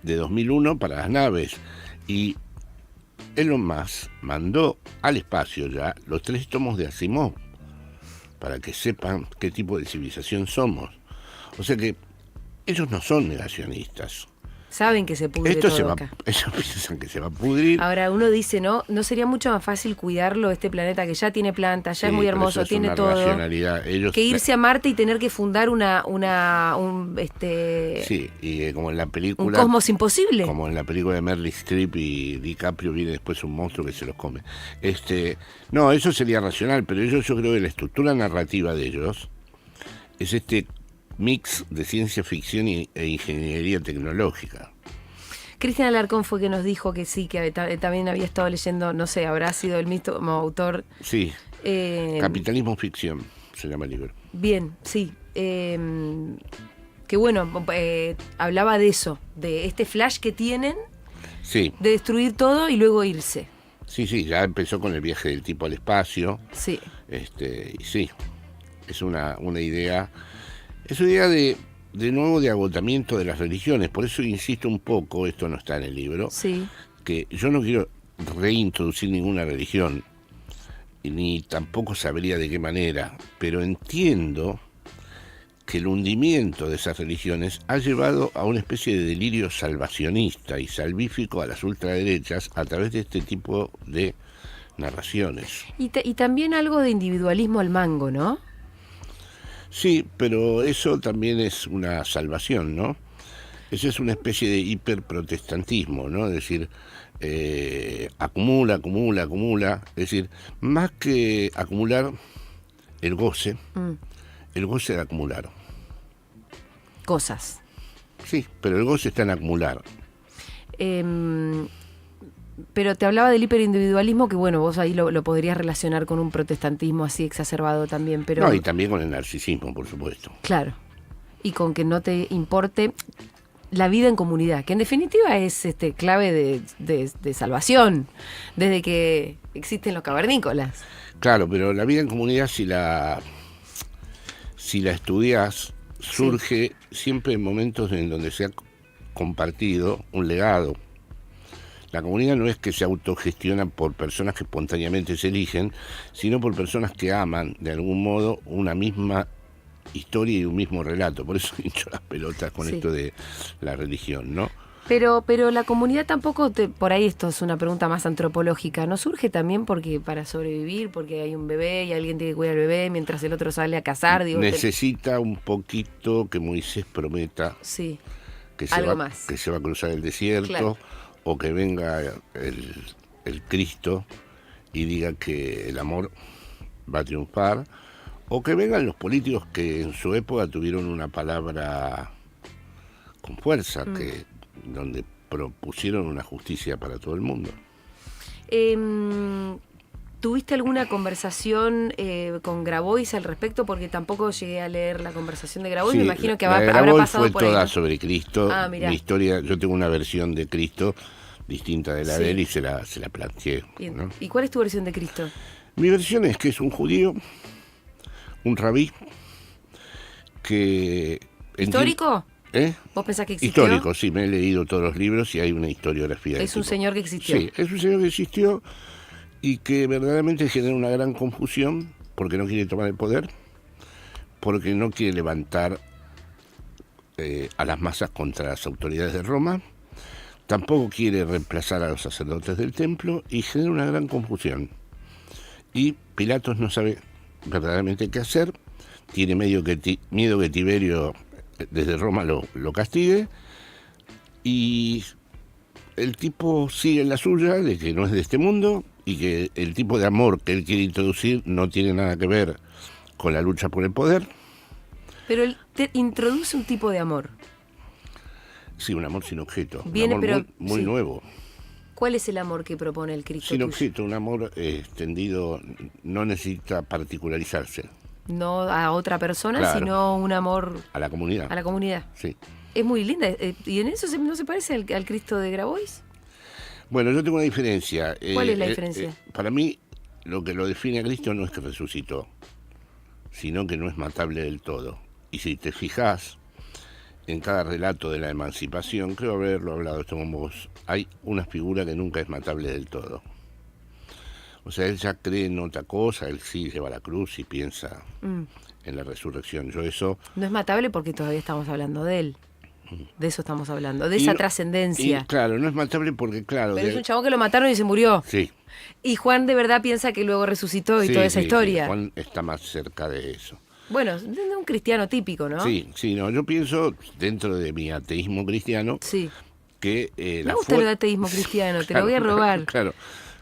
Speaker 2: de 2001 para las naves y Elon Musk mandó al espacio ya los 3 tomos de Asimov para que sepan qué tipo de civilización somos. O sea que ellos no son negacionistas.
Speaker 1: Saben que se pudre
Speaker 2: Esto
Speaker 1: todo
Speaker 2: se va,
Speaker 1: acá.
Speaker 2: ellos piensan que se va a pudrir.
Speaker 1: Ahora uno dice, ¿no sería mucho más fácil cuidarlo, este planeta que ya tiene plantas, ya
Speaker 2: Sí,
Speaker 1: es muy hermoso,
Speaker 2: es
Speaker 1: tiene
Speaker 2: una
Speaker 1: todo,
Speaker 2: racionalidad. Ellos,
Speaker 1: que irse a Marte y tener que fundar
Speaker 2: sí, y como en la película...
Speaker 1: un cosmos imposible?
Speaker 2: Como en la película de Meryl Streep y DiCaprio viene después un monstruo que se los come. No, eso sería racional, pero yo creo que la estructura narrativa de ellos es este mix de ciencia ficción e ingeniería tecnológica.
Speaker 1: Cristian Alarcón fue que nos dijo que sí, que también había estado leyendo, no sé, habrá sido el mismo autor.
Speaker 2: Sí, Capitalismo Ficción se llama el libro.
Speaker 1: Bien, sí. Que bueno, hablaba de eso, de este flash que tienen,
Speaker 2: sí,
Speaker 1: de destruir todo y luego irse.
Speaker 2: Sí, ya empezó con el viaje del tipo al espacio.
Speaker 1: Sí.
Speaker 2: Y sí, es una idea, de nuevo de agotamiento de las religiones. Por eso insisto un poco, esto no está en el libro,
Speaker 1: sí,
Speaker 2: que yo no quiero reintroducir ninguna religión. ni tampoco sabría de qué manera, pero entiendo que el hundimiento de esas religiones ha llevado a una especie de delirio salvacionista y salvífico a las ultraderechas a través de este tipo de narraciones.
Speaker 1: Y también algo de individualismo al mango, ¿no?
Speaker 2: Sí, pero eso también es una salvación, ¿no? Eso es una especie de hiperprotestantismo, ¿no? Es decir, acumula, acumula, acumula. Es decir, más que acumular el goce de acumular.
Speaker 1: Cosas.
Speaker 2: Sí, pero el goce está en acumular.
Speaker 1: Pero te hablaba del hiperindividualismo, que bueno, vos ahí lo podrías relacionar con un protestantismo así exacerbado también, pero...
Speaker 2: No, y también con el narcisismo, por supuesto.
Speaker 1: Claro, y con que no te importe la vida en comunidad, que en definitiva es clave de salvación, desde que existen los cavernícolas.
Speaker 2: Claro, pero la vida en comunidad, si la estudias, surge siempre en momentos en donde se ha compartido un legado. La comunidad no es que se autogestiona por personas que espontáneamente se eligen, sino por personas que aman, de algún modo, una misma historia y un mismo relato. Por eso hincho las pelotas con esto de la religión, ¿no?
Speaker 1: Pero la comunidad tampoco, por ahí esto es una pregunta más antropológica, ¿no surge también porque para sobrevivir, porque hay un bebé y alguien tiene que cuidar al bebé mientras el otro sale a cazar? Digo,
Speaker 2: necesita un poquito que Moisés prometa que se va a cruzar el desierto, claro, o que venga el Cristo y diga que el amor va a triunfar, o que vengan los políticos que en su época tuvieron una palabra con fuerza, donde propusieron una justicia para todo el mundo.
Speaker 1: ¿Tuviste alguna conversación con Grabois al respecto? Porque tampoco llegué a leer la conversación de Grabois. Sí, me imagino que habrá pasado por ahí.
Speaker 2: Fue toda sobre Cristo. Mi historia, yo tengo una versión de Cristo distinta de la de él y se la planteé, ¿no?
Speaker 1: ¿Y cuál es tu versión de Cristo?
Speaker 2: Mi versión es que es un judío, un rabí, que...
Speaker 1: ¿Histórico? ¿Vos pensás que existió?
Speaker 2: Histórico, sí, me he leído todos los libros y hay una historiografía.
Speaker 1: Es un señor que existió.
Speaker 2: Sí, es un señor que existió y que verdaderamente genera una gran confusión porque no quiere tomar el poder, porque no quiere levantar a las masas contra las autoridades de Roma, tampoco quiere reemplazar a los sacerdotes del templo y genera una gran confusión. Y Pilatos no sabe verdaderamente qué hacer, tiene miedo que Tiberio desde Roma lo castigue, y el tipo sigue en la suya de que no es de este mundo y que el tipo de amor que él quiere introducir no tiene nada que ver con la lucha por el poder.
Speaker 1: Pero él introduce un tipo de amor.
Speaker 2: Sí, un amor sin objeto.
Speaker 1: Viene,
Speaker 2: un amor muy
Speaker 1: sí,
Speaker 2: nuevo.
Speaker 1: ¿Cuál es el amor que propone el Cristo?
Speaker 2: Sin objeto, un amor extendido, no necesita particularizarse.
Speaker 1: No a otra persona,
Speaker 2: claro,
Speaker 1: sino un amor...
Speaker 2: a la comunidad.
Speaker 1: A la comunidad.
Speaker 2: Sí.
Speaker 1: Es muy linda. ¿Y en eso no se parece al Cristo de Grabois?
Speaker 2: Bueno, yo tengo una diferencia.
Speaker 1: ¿Cuál es la diferencia?
Speaker 2: Para mí, lo que lo define a Cristo no es que resucitó, sino que no es matable del todo. Y si te fijas en cada relato de la emancipación, creo haberlo hablado esto con vos, hay una figura que nunca es matable del todo. O sea, él ya cree en otra cosa, él sí lleva la cruz y piensa en la resurrección. Yo eso...
Speaker 1: No es matable porque todavía estamos hablando de él. De eso estamos hablando, de esa trascendencia.
Speaker 2: Claro, no es matable porque, claro...
Speaker 1: Pero es un chabón que lo mataron y se murió.
Speaker 2: Sí.
Speaker 1: Y Juan de verdad piensa que luego resucitó y toda esa historia.
Speaker 2: Sí, Juan está más cerca de eso.
Speaker 1: Bueno, de un cristiano típico, ¿no?
Speaker 2: Sí, no, yo pienso, dentro de mi ateísmo cristiano, que...
Speaker 1: me gusta el ateísmo cristiano, te lo voy a robar.
Speaker 2: Claro,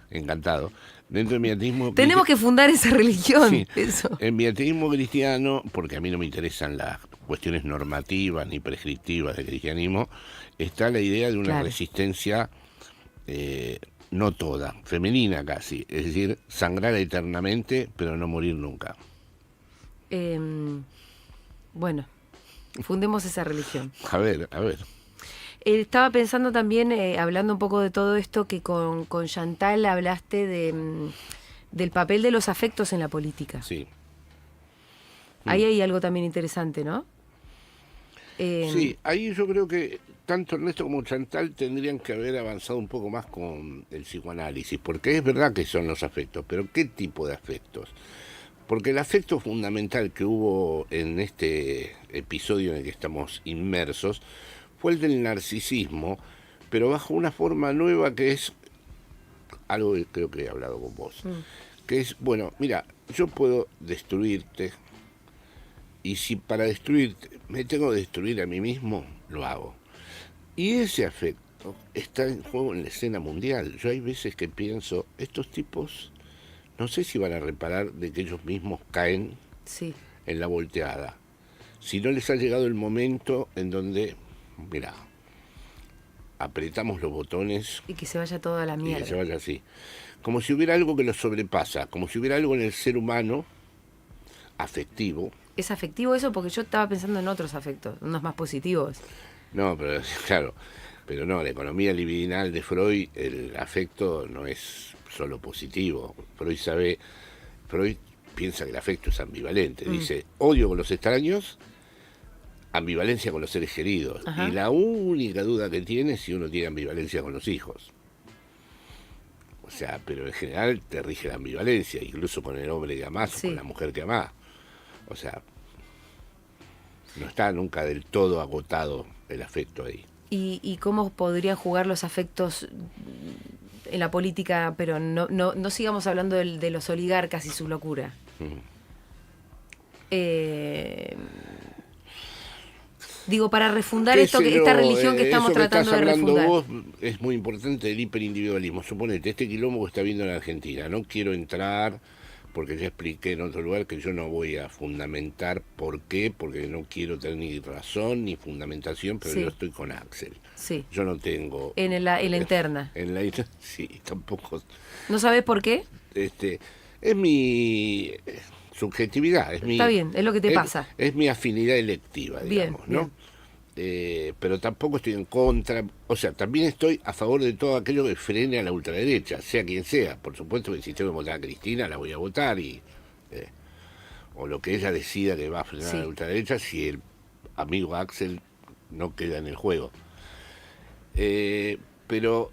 Speaker 2: encantado. Dentro de mi ateísmo...
Speaker 1: Tenemos que fundar esa religión.
Speaker 2: Sí,
Speaker 1: eso.
Speaker 2: En mi ateísmo cristiano, porque a mí no me interesan las cuestiones normativas ni prescriptivas del cristianismo, está la idea de una resistencia, no toda, femenina casi, es decir, sangrar eternamente, pero no morir nunca.
Speaker 1: Bueno, fundemos esa religión.
Speaker 2: A ver.
Speaker 1: Estaba pensando también, hablando un poco de todo esto, que con Chantal hablaste del papel de los afectos en la política.
Speaker 2: Sí.
Speaker 1: Ahí hay algo también interesante, ¿no?
Speaker 2: Sí, ahí yo creo que tanto Ernesto como Chantal tendrían que haber avanzado un poco más con el psicoanálisis, porque es verdad que son los afectos, pero ¿qué tipo de afectos? Porque el afecto fundamental que hubo en este episodio en el que estamos inmersos fue el del narcisismo, pero bajo una forma nueva que es algo que creo que he hablado con vos, que es, bueno, mira, yo puedo destruirte, y si para destruirte me tengo que destruir a mí mismo, lo hago. Y ese afecto está en juego en la escena mundial. Yo hay veces que pienso, estos tipos no sé si van a reparar de que ellos mismos caen
Speaker 1: Sí.
Speaker 2: en la volteada. Si no les ha llegado el momento en donde, mira, apretamos los botones
Speaker 1: Y que se vaya toda la
Speaker 2: y
Speaker 1: mierda.
Speaker 2: que se vaya así. Como si hubiera algo que los sobrepasa, como si hubiera algo en el ser humano afectivo.
Speaker 1: ¿Es afectivo eso? Porque yo estaba pensando en otros afectos, unos más positivos.
Speaker 2: No, pero claro, pero no, la economía libidinal de Freud, el afecto no es solo positivo. Freud piensa que el afecto es ambivalente. Dice, odio con los extraños, ambivalencia con los seres queridos.
Speaker 1: Ajá.
Speaker 2: Y la única duda que tiene es si uno tiene ambivalencia con los hijos. O sea, pero en general te rige la ambivalencia, incluso con el hombre que amás o
Speaker 1: Sí.
Speaker 2: con la mujer que amás. O sea, no está nunca del todo agotado el afecto ahí.
Speaker 1: ¿Y cómo podrían jugar los afectos en la política? Pero no sigamos hablando de los oligarcas y su locura. Digo, para refundar esta religión que estamos
Speaker 2: eso
Speaker 1: tratando
Speaker 2: que
Speaker 1: de
Speaker 2: estás hablando
Speaker 1: refundar.
Speaker 2: vos es muy importante, el hiperindividualismo. Suponete, este quilombo que está viendo en Argentina, no quiero entrar, porque ya expliqué en otro lugar que yo no voy a fundamentar por qué, porque no quiero tener ni razón ni fundamentación, pero
Speaker 1: Sí.
Speaker 2: yo estoy con Axel.
Speaker 1: Sí.
Speaker 2: Yo no tengo...
Speaker 1: En la interna.
Speaker 2: En la sí, tampoco...
Speaker 1: ¿No sabés por qué?
Speaker 2: Es mi subjetividad, es mi...
Speaker 1: Está bien, es lo que te pasa.
Speaker 2: Es mi afinidad electiva,
Speaker 1: Bien,
Speaker 2: digamos, ¿no?
Speaker 1: bien.
Speaker 2: Pero tampoco estoy en contra, o sea, también estoy a favor de todo aquello que frene a la ultraderecha, sea quien sea. Por supuesto que si tengo que votar a Cristina, la voy a votar, o lo que ella decida que va a frenar
Speaker 1: Sí.
Speaker 2: a la ultraderecha, si el amigo Axel no queda en el juego. Pero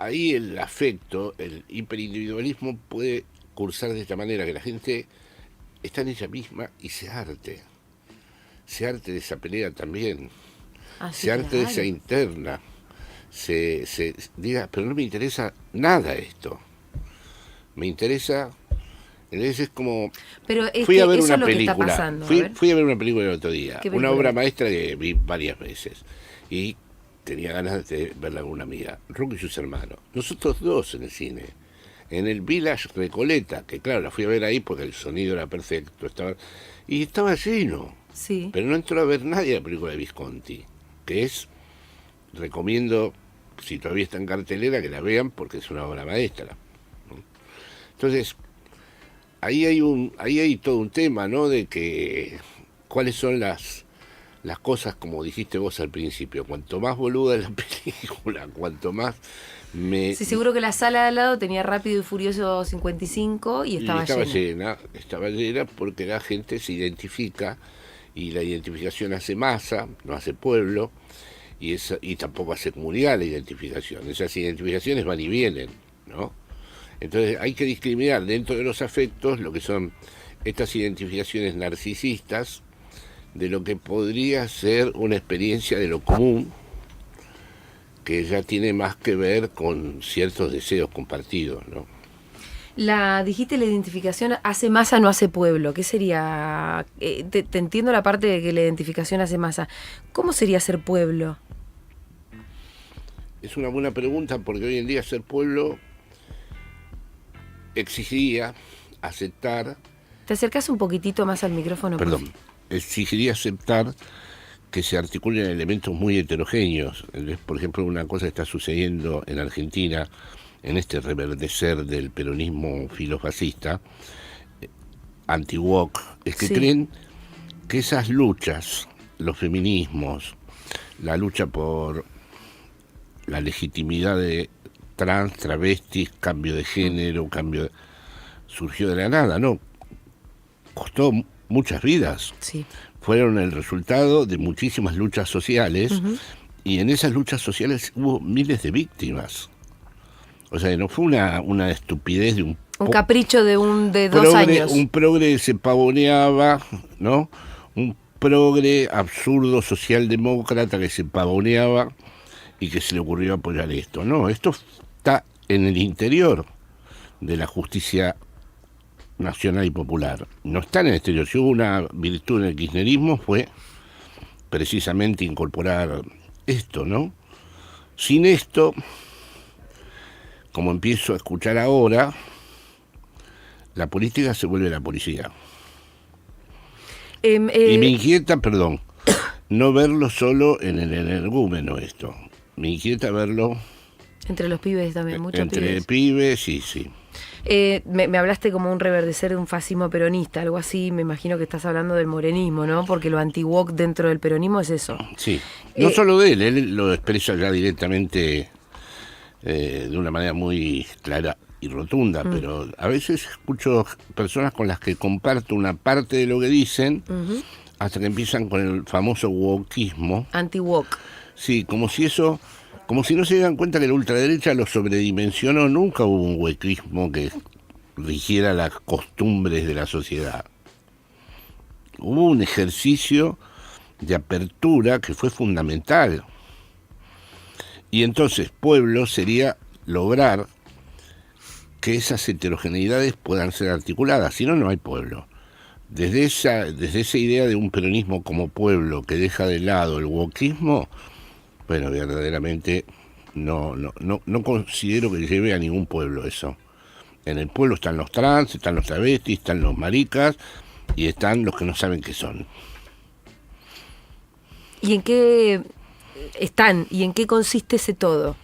Speaker 2: ahí el afecto, el hiperindividualismo puede cursar de esta manera, que la gente está en ella misma y se harte de esa pelea también,
Speaker 1: Así
Speaker 2: se harte de
Speaker 1: claro.
Speaker 2: esa interna, se diga, pero no me interesa nada esto, me interesa, es como,
Speaker 1: Pero es
Speaker 2: fui
Speaker 1: que
Speaker 2: a ver
Speaker 1: eso
Speaker 2: una
Speaker 1: es lo que está
Speaker 2: película,
Speaker 1: pasando.
Speaker 2: fui a ver una película el otro día,
Speaker 1: ¿Qué
Speaker 2: una
Speaker 1: película?
Speaker 2: obra maestra que vi varias veces, y tenía ganas de verla con una amiga, Rocky y sus hermanos, nosotros dos en el cine, en el Village Recoleta, que claro, la fui a ver ahí porque el sonido era perfecto, y estaba lleno.
Speaker 1: Sí.
Speaker 2: Pero no entró a ver nadie la película de Visconti, que es, recomiendo, si todavía está en cartelera, que la vean porque es una obra maestra, ¿no? Entonces, ahí hay todo un tema, ¿no? De que cuáles son las cosas, como dijiste vos al principio, cuanto más boluda es la película, cuanto más
Speaker 1: Sí, seguro que la sala de al lado tenía Rápido y Furioso 55 y estaba llena.
Speaker 2: Estaba llena porque la gente se identifica y la identificación hace masa, no hace pueblo, y tampoco hace comunidad la identificación. Esas identificaciones van y vienen, ¿no? Entonces hay que discriminar dentro de los afectos lo que son estas identificaciones narcisistas de lo que podría ser una experiencia de lo común, que ya tiene más que ver con ciertos deseos compartidos, ¿no?
Speaker 1: Dijiste la identificación hace masa, no hace pueblo. ¿Qué sería? Te entiendo la parte de que la identificación hace masa. ¿Cómo sería ser pueblo?
Speaker 2: Es una buena pregunta porque hoy en día ser pueblo exigiría aceptar...
Speaker 1: ¿Te acercás un poquitito más al micrófono?
Speaker 2: Perdón, exigiría aceptar que se articulen elementos muy heterogéneos. Por ejemplo, una cosa está sucediendo en Argentina, en este reverdecer del peronismo filofascista, anti-woke, es que
Speaker 1: Sí.
Speaker 2: creen que esas luchas, los feminismos, la lucha por la legitimidad de trans, travestis, cambio de género, surgió de la nada, ¿no? Costó muchas vidas.
Speaker 1: Sí.
Speaker 2: Fueron el resultado de muchísimas luchas sociales Y en esas luchas sociales hubo miles de víctimas. O sea, no fue una estupidez de un
Speaker 1: capricho de 2 años.
Speaker 2: Un progre se pavoneaba, ¿no? Un progre absurdo socialdemócrata que se pavoneaba y que se le ocurrió apoyar esto. No, esto está en el interior de la justicia nacional y popular. No está en el exterior. Si hubo una virtud en el kirchnerismo fue precisamente incorporar esto, ¿no? Sin esto, como empiezo a escuchar ahora, la política se vuelve la policía. Y me inquieta, perdón, no verlo solo en el energúmeno esto. Me inquieta verlo...
Speaker 1: Entre los pibes también, muchos
Speaker 2: entre pibes, sí.
Speaker 1: Me hablaste como un reverdecer de un fascismo peronista, algo así, me imagino que estás hablando del morenismo, ¿no? Porque lo anti-woke dentro del peronismo es eso.
Speaker 2: Sí, no solo de él lo expresa ya directamente de una manera muy clara y rotunda, pero a veces escucho personas con las que comparto una parte de lo que dicen, hasta que empiezan con el famoso wokeismo.
Speaker 1: Anti-woke.
Speaker 2: Sí, como si no se dieran cuenta que la ultraderecha lo sobredimensionó. Nunca hubo un wokeismo que rigiera las costumbres de la sociedad. Hubo un ejercicio de apertura que fue fundamental. Y entonces, pueblo sería lograr que esas heterogeneidades puedan ser articuladas, si no, no hay pueblo. Desde esa idea de un peronismo como pueblo que deja de lado el wokismo, bueno, verdaderamente no considero que lleve a ningún pueblo eso. En el pueblo están los trans, están los travestis, están los maricas y están los que no saben qué son.
Speaker 1: ¿Y en qué están? ¿Y en qué consiste ese todo?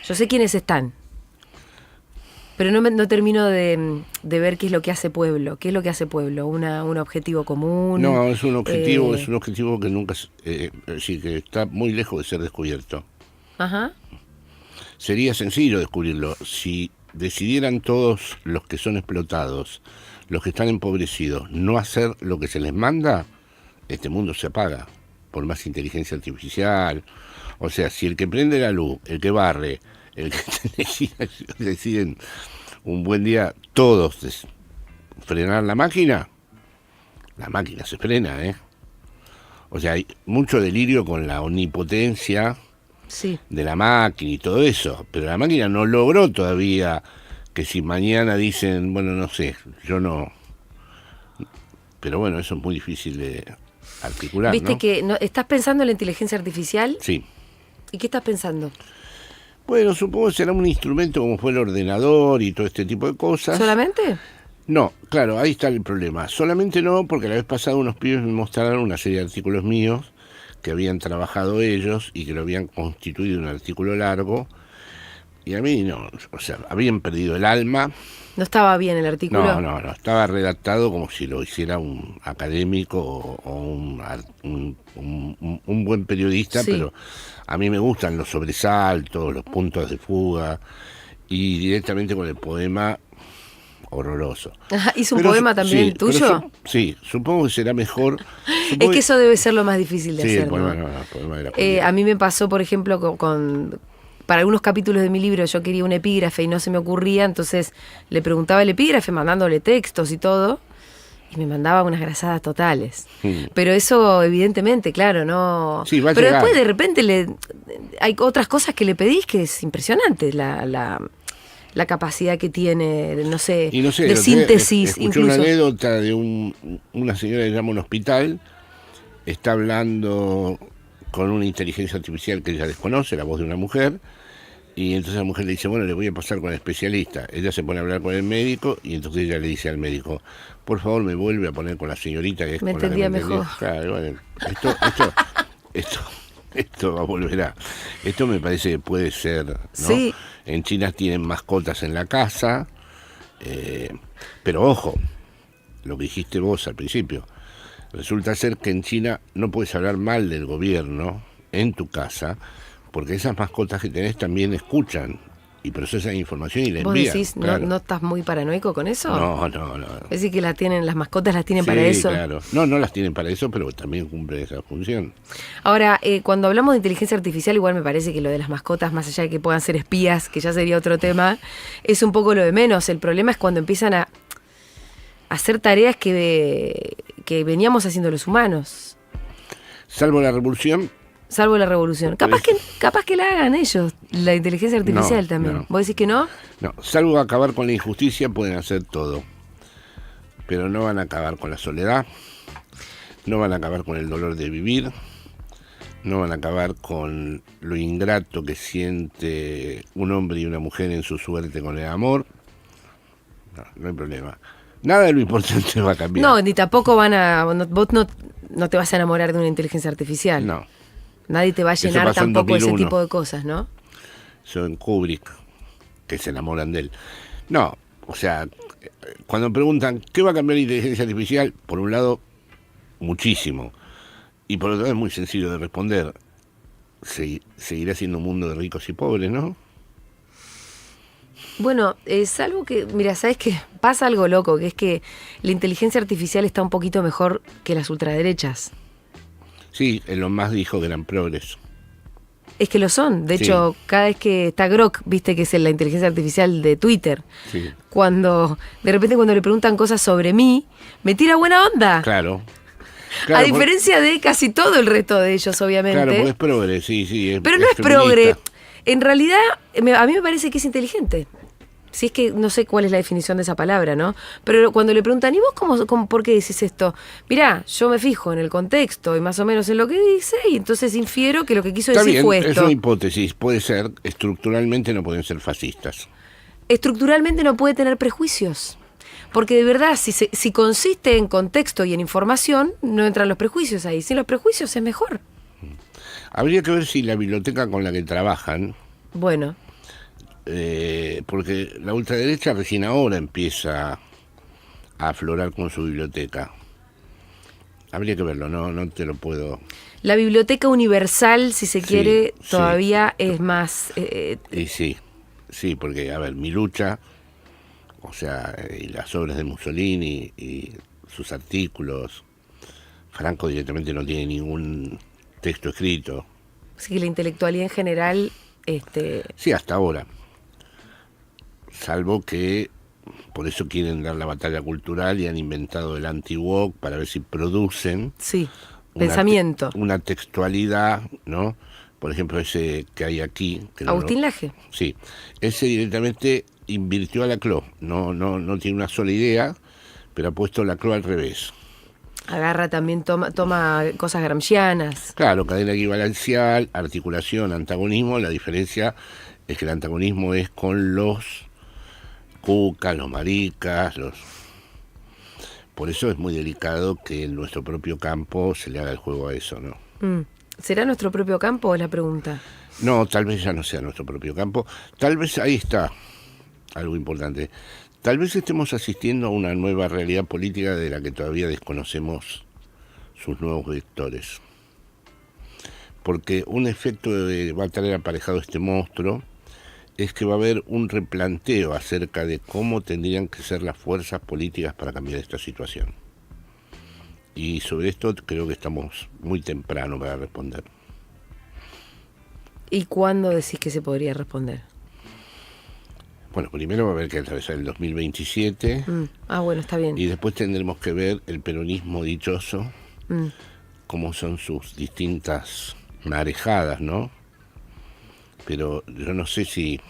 Speaker 1: Yo sé quiénes están, pero no termino de ver qué es lo que hace pueblo. ¿Qué es lo que hace pueblo? ¿Un objetivo común?
Speaker 2: No, es un objetivo que nunca, sí, que está muy lejos de ser descubierto.
Speaker 1: Ajá.
Speaker 2: Sería sencillo descubrirlo si decidieran todos los que son explotados, los que están empobrecidos, no hacer lo que se les manda, este mundo se apaga, por más inteligencia artificial. O sea, si el que prende la luz, el que barre, el que deciden un buen día todos frenar la máquina se frena, ¿eh? O sea, hay mucho delirio con la omnipotencia de la máquina y todo eso, pero la máquina no logró todavía que si mañana dicen, bueno, no sé, yo no... Pero bueno, eso es muy difícil de articular,
Speaker 1: ¿viste,
Speaker 2: ¿no?
Speaker 1: que estás pensando en la inteligencia artificial?
Speaker 2: Sí.
Speaker 1: ¿Y qué estás pensando?
Speaker 2: Bueno, supongo que será un instrumento como fue el ordenador y todo este tipo de cosas.
Speaker 1: ¿Solamente?
Speaker 2: No, claro, ahí está el problema. Solamente no, porque la vez pasada unos pibes me mostraron una serie de artículos míos que habían trabajado ellos y que lo habían constituido en un artículo largo. Y a mí no, o sea, habían perdido el alma.
Speaker 1: ¿No estaba bien el artículo?
Speaker 2: No, estaba redactado como si lo hiciera un académico o un buen periodista, sí. Pero a mí me gustan los sobresaltos, los puntos de fuga, y directamente con el poema horroroso.
Speaker 1: ¿Hizo un poema también tuyo?
Speaker 2: Sí, supongo que será mejor.
Speaker 1: Es que eso debe ser lo más difícil de hacer,
Speaker 2: el poema,
Speaker 1: ¿no?
Speaker 2: El poema de la
Speaker 1: a mí me pasó, por ejemplo, para algunos capítulos de mi libro yo quería un epígrafe y no se me ocurría, entonces le preguntaba el epígrafe mandándole textos y todo, y me mandaba unas grasadas totales. Pero eso evidentemente, claro, no...
Speaker 2: Sí, va a
Speaker 1: pero
Speaker 2: llegar.
Speaker 1: Después de repente hay otras cosas que le pedís que es impresionante, la capacidad que tiene, no sé de síntesis.
Speaker 2: Escuché
Speaker 1: incluso
Speaker 2: una anécdota de una señora que llama a un hospital, está hablando con una inteligencia artificial que ella desconoce, la voz de una mujer, y entonces la mujer le dice, bueno, le voy a pasar con el especialista. Ella se pone a hablar con el médico y entonces ella le dice al médico, por favor me vuelve a poner con la señorita que es
Speaker 1: me
Speaker 2: con la que me
Speaker 1: entendía mejor.
Speaker 2: Claro, bueno, esto va a volver a... Esto me parece que puede ser, ¿no?
Speaker 1: Sí.
Speaker 2: En China tienen mascotas en la casa, pero ojo, lo que dijiste vos al principio, resulta ser que en China no puedes hablar mal del gobierno en tu casa, porque esas mascotas que tenés también escuchan y procesan información y la
Speaker 1: ¿Vos
Speaker 2: envían.
Speaker 1: decís,
Speaker 2: claro.
Speaker 1: no estás muy paranoico con eso?
Speaker 2: No.
Speaker 1: Es decir, que las mascotas las tienen para eso.
Speaker 2: Claro. No las tienen para eso, pero también cumplen esa función.
Speaker 1: Ahora, cuando hablamos de inteligencia artificial, igual me parece que lo de las mascotas, más allá de que puedan ser espías, que ya sería otro tema, es un poco lo de menos. El problema es cuando empiezan a hacer tareas que veníamos haciendo los humanos.
Speaker 2: Salvo la revolución.
Speaker 1: Salvo la revolución. Capaz que la hagan ellos, la inteligencia artificial también.
Speaker 2: No.
Speaker 1: ¿Vos decís que no?
Speaker 2: No, salvo acabar con la injusticia, pueden hacer todo. Pero no van a acabar con la soledad, no van a acabar con el dolor de vivir, no van a acabar con lo ingrato que siente un hombre y una mujer en su suerte con el amor. No hay problema. Nada de lo importante va a cambiar.
Speaker 1: No, ni tampoco vos no te vas a enamorar de una inteligencia artificial.
Speaker 2: No.
Speaker 1: Nadie te va a
Speaker 2: Eso
Speaker 1: llenar
Speaker 2: pasó en
Speaker 1: tampoco ese
Speaker 2: 2001.
Speaker 1: tipo de cosas, ¿no?
Speaker 2: Son Kubrick, que se enamoran de él. No, o sea, cuando preguntan ¿qué va a cambiar la inteligencia artificial? Por un lado, muchísimo. Y por otro lado es muy sencillo de responder. Seguirá siendo un mundo de ricos y pobres, ¿no?
Speaker 1: Bueno, es algo que, mira, ¿sabes qué? Pasa algo loco, que es que la inteligencia artificial está un poquito mejor que las ultraderechas.
Speaker 2: Sí, Elon Musk dijo que eran progres.
Speaker 1: Es que lo son. De hecho, cada vez que está Grok, viste que es la inteligencia artificial de Twitter,
Speaker 2: Sí.
Speaker 1: De repente cuando le preguntan cosas sobre mí, me tira buena onda.
Speaker 2: Claro.
Speaker 1: A diferencia de casi todo el resto de ellos, obviamente.
Speaker 2: Claro, porque es progre, sí.
Speaker 1: Pero no es progre. En realidad, a mí me parece que es inteligente. Si es que no sé cuál es la definición de esa palabra, ¿no? Pero cuando le preguntan, ¿y vos por qué decís esto? Mirá, yo me fijo en el contexto y más o menos en lo que dice, y entonces infiero que lo que quiso
Speaker 2: Está
Speaker 1: decir
Speaker 2: bien,
Speaker 1: fue
Speaker 2: es
Speaker 1: esto.
Speaker 2: una hipótesis, puede ser, estructuralmente no pueden ser fascistas.
Speaker 1: Estructuralmente no puede tener prejuicios. Porque de verdad, si consiste en contexto y en información, no entran los prejuicios ahí. Sin los prejuicios es mejor.
Speaker 2: Habría que ver si la biblioteca con la que trabajan,
Speaker 1: Bueno,
Speaker 2: porque la ultraderecha recién ahora empieza a aflorar con su biblioteca. Habría que verlo, no te lo puedo...
Speaker 1: la biblioteca universal, si se quiere,
Speaker 2: sí.
Speaker 1: todavía es más...
Speaker 2: Y sí, porque, a ver, Mi Lucha, o sea, y las obras de Mussolini y sus artículos, Franco directamente no tiene ningún texto escrito.
Speaker 1: sí, que la intelectualidad en general...
Speaker 2: Sí, hasta ahora. Salvo que por eso quieren dar la batalla cultural y han inventado el anti-woke para ver si producen
Speaker 1: sí, pensamiento.
Speaker 2: una textualidad, ¿no? Por ejemplo, ese que hay aquí. Que
Speaker 1: Agustín Laje.
Speaker 2: Sí, ese directamente invirtió a Laclau. No tiene una sola idea, pero ha puesto Laclau al revés.
Speaker 1: Agarra también, toma cosas gramscianas.
Speaker 2: Claro, cadena equivalencial, articulación, antagonismo. La diferencia es que el antagonismo es con los cucas, los maricas, Por eso es muy delicado que en nuestro propio campo se le haga el juego a eso, ¿no?
Speaker 1: ¿Será nuestro propio campo? Es la pregunta.
Speaker 2: No, tal vez ya no sea nuestro propio campo. Tal vez ahí está algo importante. Tal vez estemos asistiendo a una nueva realidad política de la que todavía desconocemos sus nuevos vectores. Porque un efecto que va a traer aparejado este monstruo es que va a haber un replanteo acerca de cómo tendrían que ser las fuerzas políticas para cambiar esta situación. Y sobre esto creo que estamos muy temprano para responder.
Speaker 1: ¿Y cuándo decís que se podría responder?
Speaker 2: Bueno, primero va a haber que atravesar el 2027
Speaker 1: Bueno, está bien.
Speaker 2: y después tendremos que ver el peronismo dichoso, cómo son sus distintas marejadas, ¿no? Pero yo no sé si...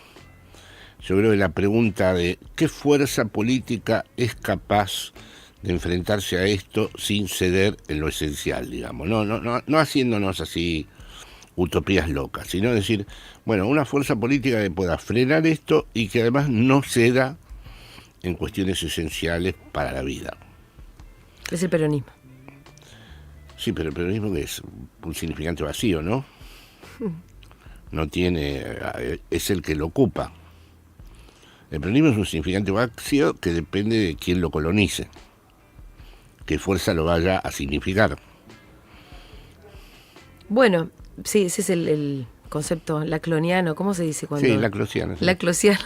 Speaker 2: Yo creo que la pregunta de ¿qué fuerza política es capaz de enfrentarse a esto sin ceder en lo esencial, digamos? No haciéndonos así utopías locas, sino decir, bueno, una fuerza política que pueda frenar esto y que además no ceda en cuestiones esenciales para la vida.
Speaker 1: Es el peronismo.
Speaker 2: Sí, pero el peronismo que es un significante vacío, ¿no? No tiene, es el que lo ocupa. El peronismo es un significante vacío que depende de quién lo colonice, qué fuerza lo vaya a significar.
Speaker 1: Bueno, sí, ese es concepto lacloniano, ¿cómo se dice cuando?
Speaker 2: Sí, laclosiano. Sí.
Speaker 1: Laclosiano.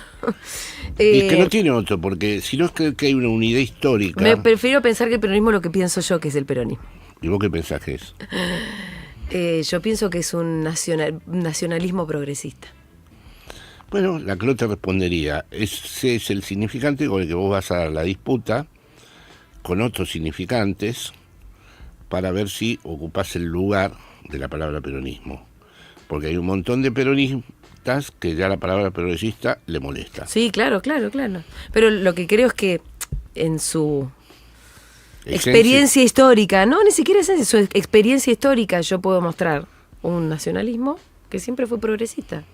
Speaker 2: Y es que no tiene otro, porque si no es que hay una unidad histórica.
Speaker 1: Me prefiero pensar que el peronismo es lo que pienso yo que es el peronismo.
Speaker 2: ¿Y vos qué pensás que es?
Speaker 1: Yo pienso que es un nacionalismo progresista.
Speaker 2: Bueno, la Cló te respondería, ese es el significante con el que vos vas a dar la disputa con otros significantes para ver si ocupás el lugar de la palabra peronismo. Porque hay un montón de peronistas que ya la palabra progresista le molesta.
Speaker 1: Sí, claro. Pero lo que creo es que en su experiencia histórica, no, ni siquiera es en su experiencia histórica, yo puedo mostrar un nacionalismo que siempre fue progresista.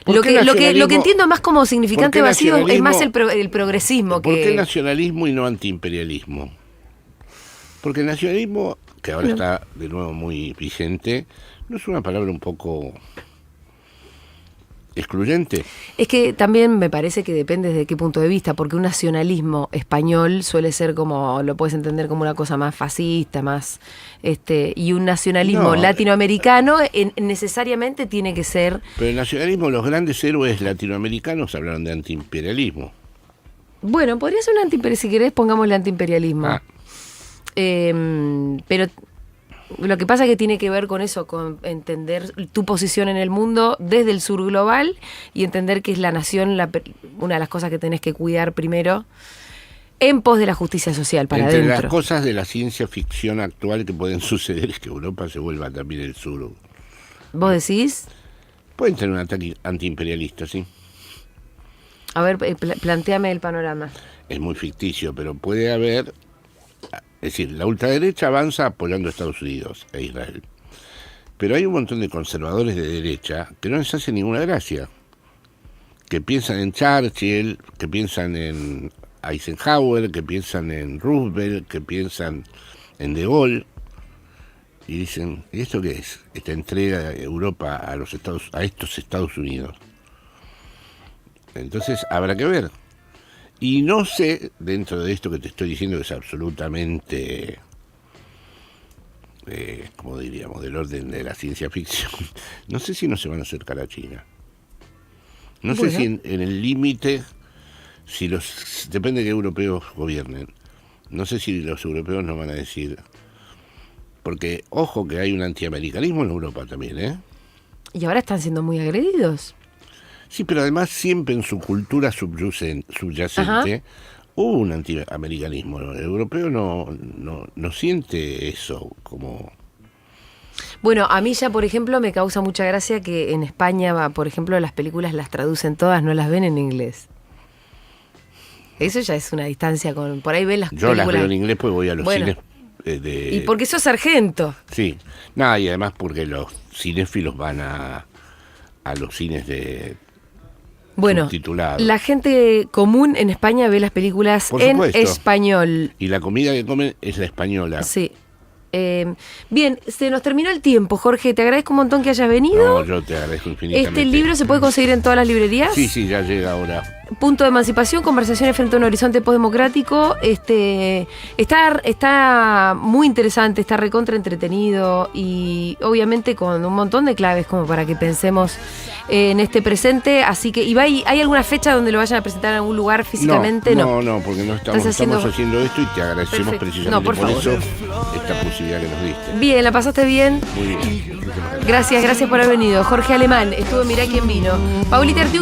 Speaker 1: Lo que entiendo más como significante vacío es más el progresismo.
Speaker 2: ¿Por qué nacionalismo y no antiimperialismo? Porque el nacionalismo, que ahora está de nuevo muy vigente, ¿no es una palabra un poco excluyente?
Speaker 1: Es que también me parece que depende de qué punto de vista, porque un nacionalismo español suele ser como, lo puedes entender como una cosa más fascista, más y un nacionalismo latinoamericano necesariamente tiene que ser...
Speaker 2: Pero el nacionalismo, los grandes héroes latinoamericanos hablaron de antiimperialismo.
Speaker 1: Bueno, podría ser un antiimperialismo, si querés pongámosle antiimperialismo. Pero lo que pasa es que tiene que ver con eso, con entender tu posición en el mundo desde el sur global y entender que es la nación una de las cosas que tenés que cuidar primero en pos de la justicia social para
Speaker 2: Entre
Speaker 1: adentro.
Speaker 2: las cosas de la ciencia ficción actual que pueden suceder es que Europa se vuelva también el sur.
Speaker 1: ¿Vos decís?
Speaker 2: Pueden tener un ataque antiimperialista, sí.
Speaker 1: A ver, plantéame el panorama.
Speaker 2: Es muy ficticio, pero puede haber... Es decir, la ultraderecha avanza apoyando a Estados Unidos e Israel. Pero hay un montón de conservadores de derecha que no les hace ninguna gracia. Que piensan en Churchill, que piensan en Eisenhower, que piensan en Roosevelt, que piensan en De Gaulle. Y dicen, ¿y esto qué es? Esta entrega de Europa a estos Estados Unidos. Entonces habrá que ver. Y no sé, dentro de esto que te estoy diciendo, que es absolutamente, como diríamos, del orden de la ciencia ficción, no sé si no se van a acercar a China. No sé si en el límite, depende de qué europeos gobiernen, no sé si los europeos nos van a decir, porque ojo que hay un antiamericanismo en Europa también, ¿eh?
Speaker 1: Y ahora están siendo muy agredidos.
Speaker 2: Sí, pero además siempre en su cultura subyacente hubo un antiamericanismo. El europeo no siente eso como...
Speaker 1: Bueno, a mí ya, por ejemplo, me causa mucha gracia que en España, por ejemplo, las películas las traducen todas, no las ven en inglés. Eso ya es una distancia con... Por ahí ven las películas...
Speaker 2: Yo las veo en inglés, pues voy a los cines
Speaker 1: Y porque sos sargento.
Speaker 2: Sí. Nada, y además porque los cinéfilos van a los cines de...
Speaker 1: Bueno, la gente común en España ve las películas en español.
Speaker 2: Y la comida que comen es la española.
Speaker 1: Sí. Bien, se nos terminó el tiempo, Jorge. Te agradezco un montón que hayas venido.
Speaker 2: No, yo te agradezco infinitamente.
Speaker 1: ¿Este libro se puede conseguir en todas las librerías?
Speaker 2: Sí, ya llega ahora.
Speaker 1: Punto de emancipación, conversaciones frente a un horizonte postdemocrático. Está muy interesante, está recontra entretenido y obviamente con un montón de claves como para que pensemos en este presente. Así que, ¿hay alguna fecha donde lo vayan a presentar en algún lugar físicamente?
Speaker 2: No, porque no estamos haciendo esto y te agradecemos precisamente por eso esta posibilidad que nos diste.
Speaker 1: Bien, ¿la pasaste bien?
Speaker 2: Muy bien.
Speaker 1: Gracias por haber venido. Jorge Alemán estuvo en Mirá quién vino. Paulita Artiuk